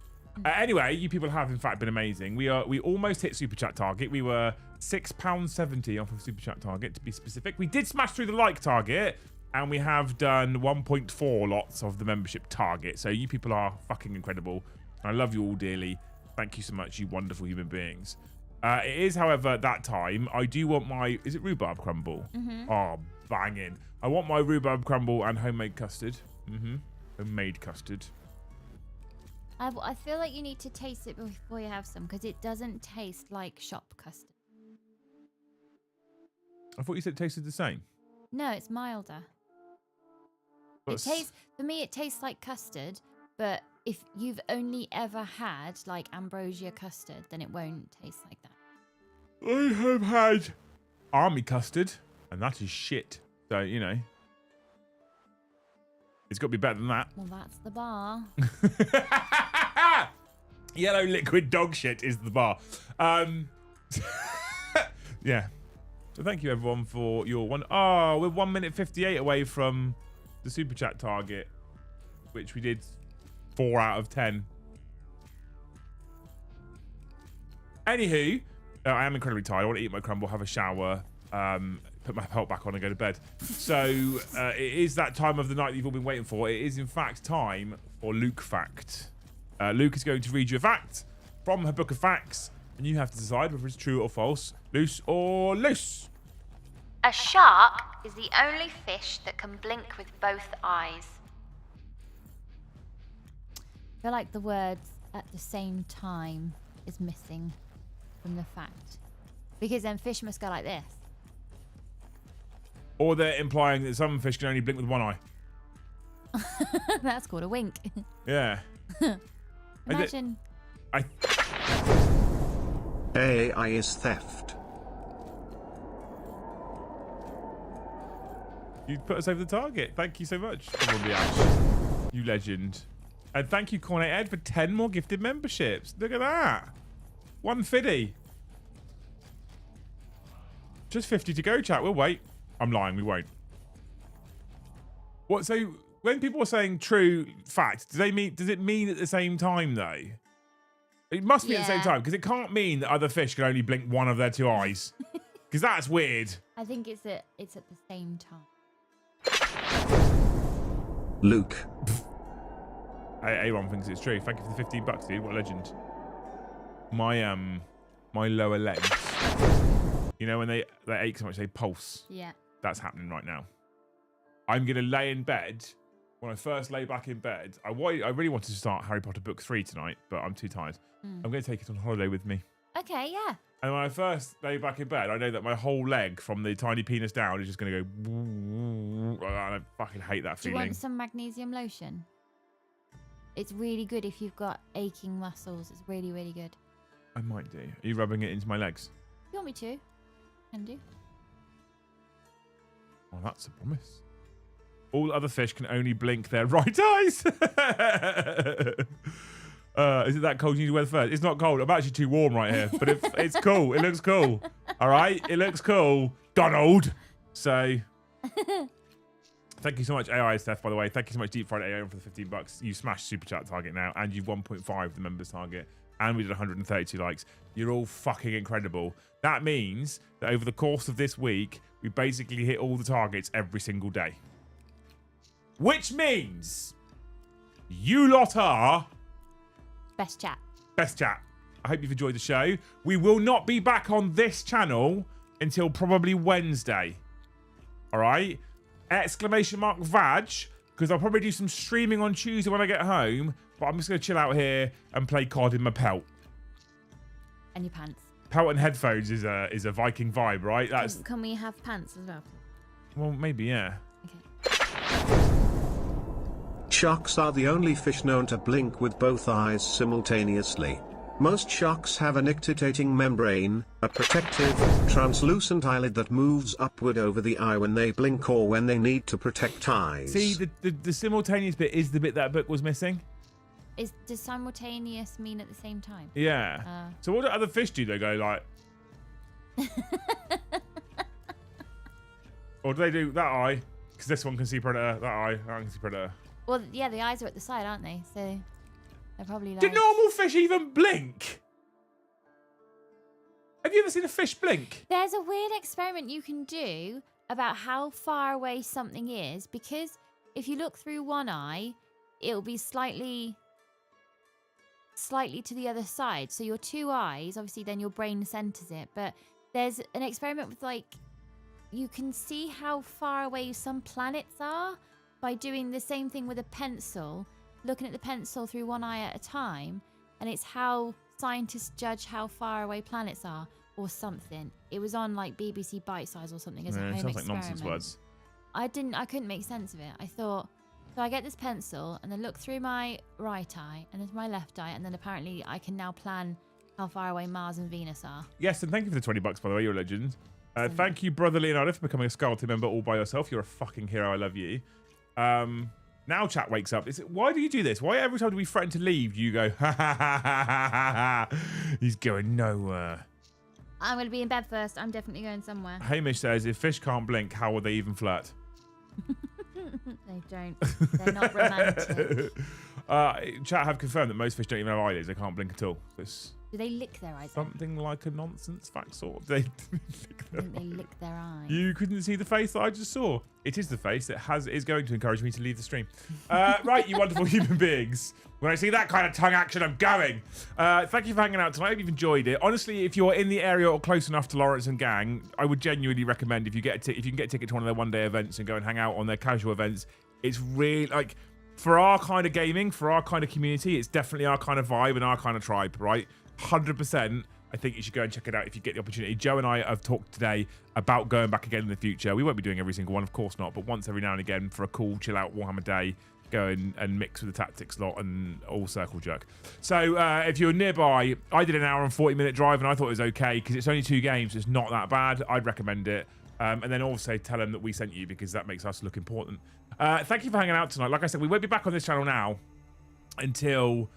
Anyway, you people have in fact been amazing. We almost hit super chat target. We were £6.70 off of super chat target, to be specific. We did smash through the like target, and we have done 1.4 lots of the membership target. So you people are fucking incredible. I love you all dearly. Thank you so much, you wonderful human beings. It is, however, that time. I do want my... Is it rhubarb crumble? Mm-hmm. Oh, banging. I want my rhubarb crumble and homemade custard. Homemade custard. I feel like you need to taste it before you have some, because it doesn't taste like shop custard. I thought you said it tasted the same. No, it's milder. But For me, it tastes like custard, but if you've only ever had like ambrosia custard, then it won't taste like that. I have had army custard, and that is shit. So, you know. It's got to be better than that. Well, that's the bar. Yellow liquid dog shit is the bar. Yeah. So thank you everyone for your one. Oh, we're 1 minute 58 away from the super chat target, which we did 4 out of 10. Anywho, I am incredibly tired. I want to eat my crumble, have a shower, put my belt back on and go to bed. So it is that time of the night that you've all been waiting for. It is in fact time for Luke Fact. Luke is going to read you a fact from her book of facts, and you have to decide whether it's true or false, loose or loose. A shark is the only fish that can blink with both eyes. I feel like the words at the same time is missing from the fact. Because then fish must go like this. Or they're implying that some fish can only blink with one eye. That's called a wink. Yeah. Imagine. AI is theft. You put us over the target. Thank you so much. Probably Ash. You legend. And thank you, Cornet Ed, for 10 more gifted memberships. Look at that. 150. Just 50 to go, chat. We'll wait. I'm lying. We won't. What? So when people are saying true fact, does it mean at the same time though? It must be at the same time, because it can't mean that other fish can only blink one of their 2 eyes. Because that's weird. I think it's at the same time. Luke. Aaron thinks it's true. Thank you for the $15, dude. What a legend. My lower legs. You know when they ache so much they pulse. Yeah. That's happening right now. I'm gonna lay in bed. When I first lay back in bed, I really wanted to start Harry Potter book 3 tonight, but I'm too tired. I'm gonna take it on holiday with me. Okay, yeah. And when I first lay back in bed, I know that my whole leg from the tiny penis down is just gonna go I fucking hate that Do you feeling. want some magnesium lotion? It's really good if you've got aching muscles. It's really, really good. I might do. Are you rubbing it into my legs? You want me to? Can do. Oh, that's a promise. All other fish can only blink their right eyes. Is it that cold you need to wear first? It's not cold. I'm actually too warm right here, but it's cool. It looks cool. All right? It looks cool. Donald. So, thank you so much, AI Steph, by the way. Thank you so much, Deep Fried AI for the $15. You smashed Super Chat target now, and you've 1.5 the members target, and we did 132 likes. You're all fucking incredible. That means that over the course of this week, we basically hit all the targets every single day. Which means you lot are... Best chat. Best chat. I hope you've enjoyed the show. We will not be back on this channel until probably Wednesday. All right? ! Vag, because I'll probably do some streaming on Tuesday when I get home, but I'm just going to chill out here and play COD in my pelt. And your pants. Pelt and headphones is a Viking vibe, right? That's Can we have pants as well? well, maybe, yeah. Okay. Sharks are the only fish known to blink with both eyes simultaneously. Most sharks have a nictitating membrane, a protective, translucent eyelid that moves upward over the eye when they blink or when they need to protect eyes. See, the simultaneous bit is the bit that book was missing. Does simultaneous mean at the same time? Yeah. So what do other fish do? They go like... or do they do that eye? Because this one can see predator, that eye can see predator. Well, yeah, the eyes are at the side, aren't they? So they're probably like... Do normal fish even blink? Have you ever seen a fish blink? There's a weird experiment you can do about how far away something is, because if you look through one eye, it'll be slightly to the other side. So your two eyes, obviously then your brain centers it. But there's an experiment with, like, you can see how far away some planets are by doing the same thing with a pencil, looking at the pencil through one eye at a time, and it's how scientists judge how far away planets are or something. It was on like BBC Bite Size or something as a home sounds experiment. like nonsense words. I couldn't make sense of it. I thought, so I get this pencil and then look through my right eye and then my left eye, and then apparently I can now plan how far away Mars and Venus are. Yes, and thank you for the $20, by the way. You're a legend. Thank you, Brother Leonardo, for becoming a skeleton member all by yourself. You're a fucking hero. I love you. Now chat wakes up. Why do you do this? Why every time we threaten to leave, you go, ha ha ha ha ha ha. He's going nowhere. I'm going to be in bed first. I'm definitely going somewhere. Hamish says, if fish can't blink, how will they even flirt? They don't. They're not romantic. Chat have confirmed that most fish don't even have eyelids. They can't blink at all. Do they lick their eyes? Something like a nonsense fact, sort of. They lick their eyes. You couldn't see the face that I just saw. It is the face that is going to encourage me to leave the stream. Right, you wonderful human beings. When I see that kind of tongue action, I'm going. Thank you for hanging out tonight. I hope you've enjoyed it. Honestly, if you're in the area or close enough to Lawrence and Gang, I would genuinely recommend if you can get a ticket to one of their one-day events and go and hang out on their casual events. It's really like, for our kind of gaming, for our kind of community, it's definitely our kind of vibe and our kind of tribe, right? 100%. I think you should go and check it out if you get the opportunity. Joe and I have talked today about going back again in the future. We won't be doing every single one, of course not, but once every now and again for a cool, chill out Warhammer day, go and mix with the tactics lot and all circle jerk. So if you're nearby, I did an hour and 40-minute drive and I thought it was okay because it's only 2 games. It's not that bad. I'd recommend it. And then also tell them that we sent you because that makes us look important. Thank you for hanging out tonight. Like I said, we won't be back on this channel now until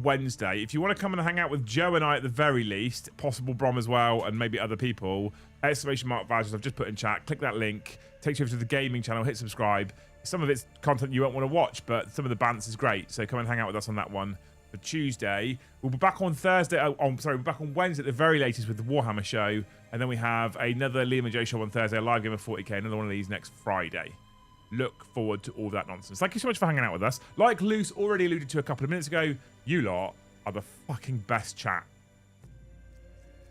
Wednesday. If you want to come and hang out with Joe and I at the very least, possible Brom as well, and maybe other people, !Vouchers I've just put in chat. Click that link. Takes you over to the gaming channel. Hit subscribe. Some of it's content you won't want to watch, but some of the Bants is great. So come and hang out with us on that one for Tuesday. We'll be back on Thursday. We'll be back on Wednesday at the very latest with the Warhammer show. And then we have another Liam and Joe show on Thursday, a live game of 40k, another one of these next Friday. Look forward to all that nonsense. Thank you so much for hanging out with us. Like Luce already alluded to a couple of minutes ago, you lot are the fucking best chat.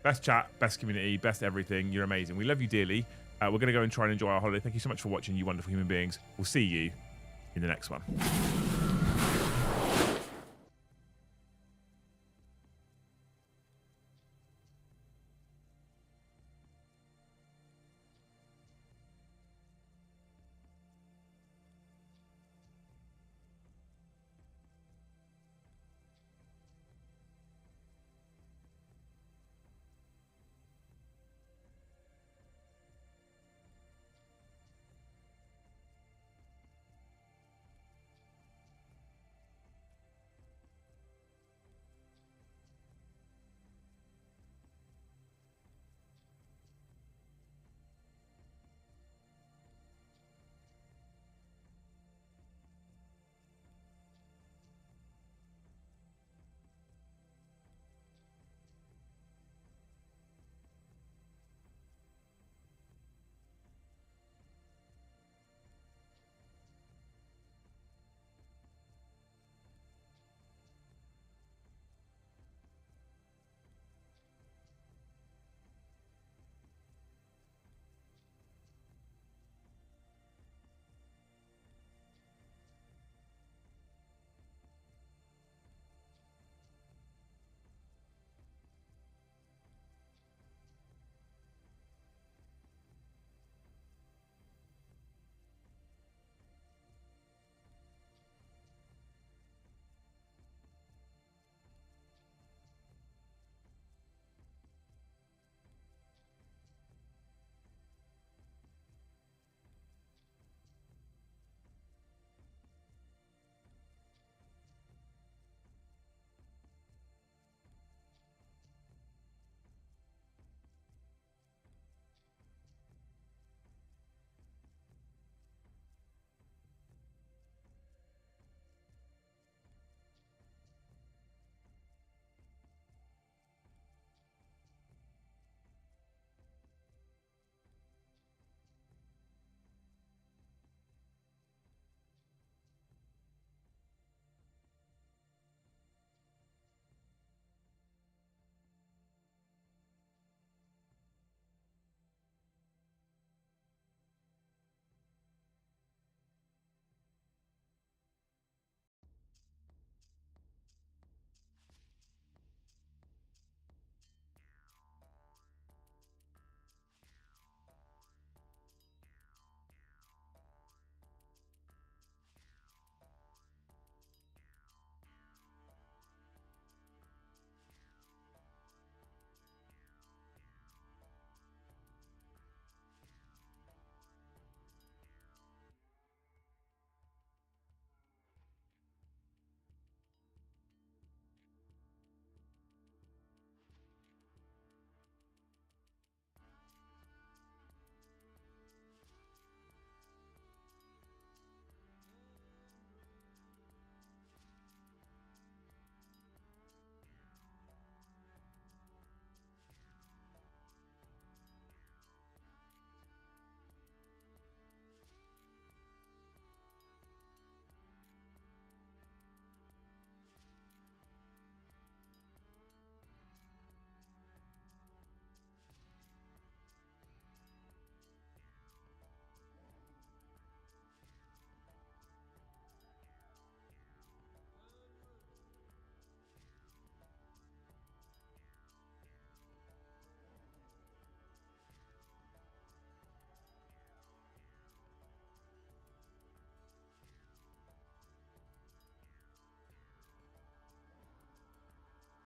Best chat, best community, best everything. You're amazing. We love you dearly. We're going to go and try and enjoy our holiday. Thank you so much for watching, you wonderful human beings. We'll see you in the next one.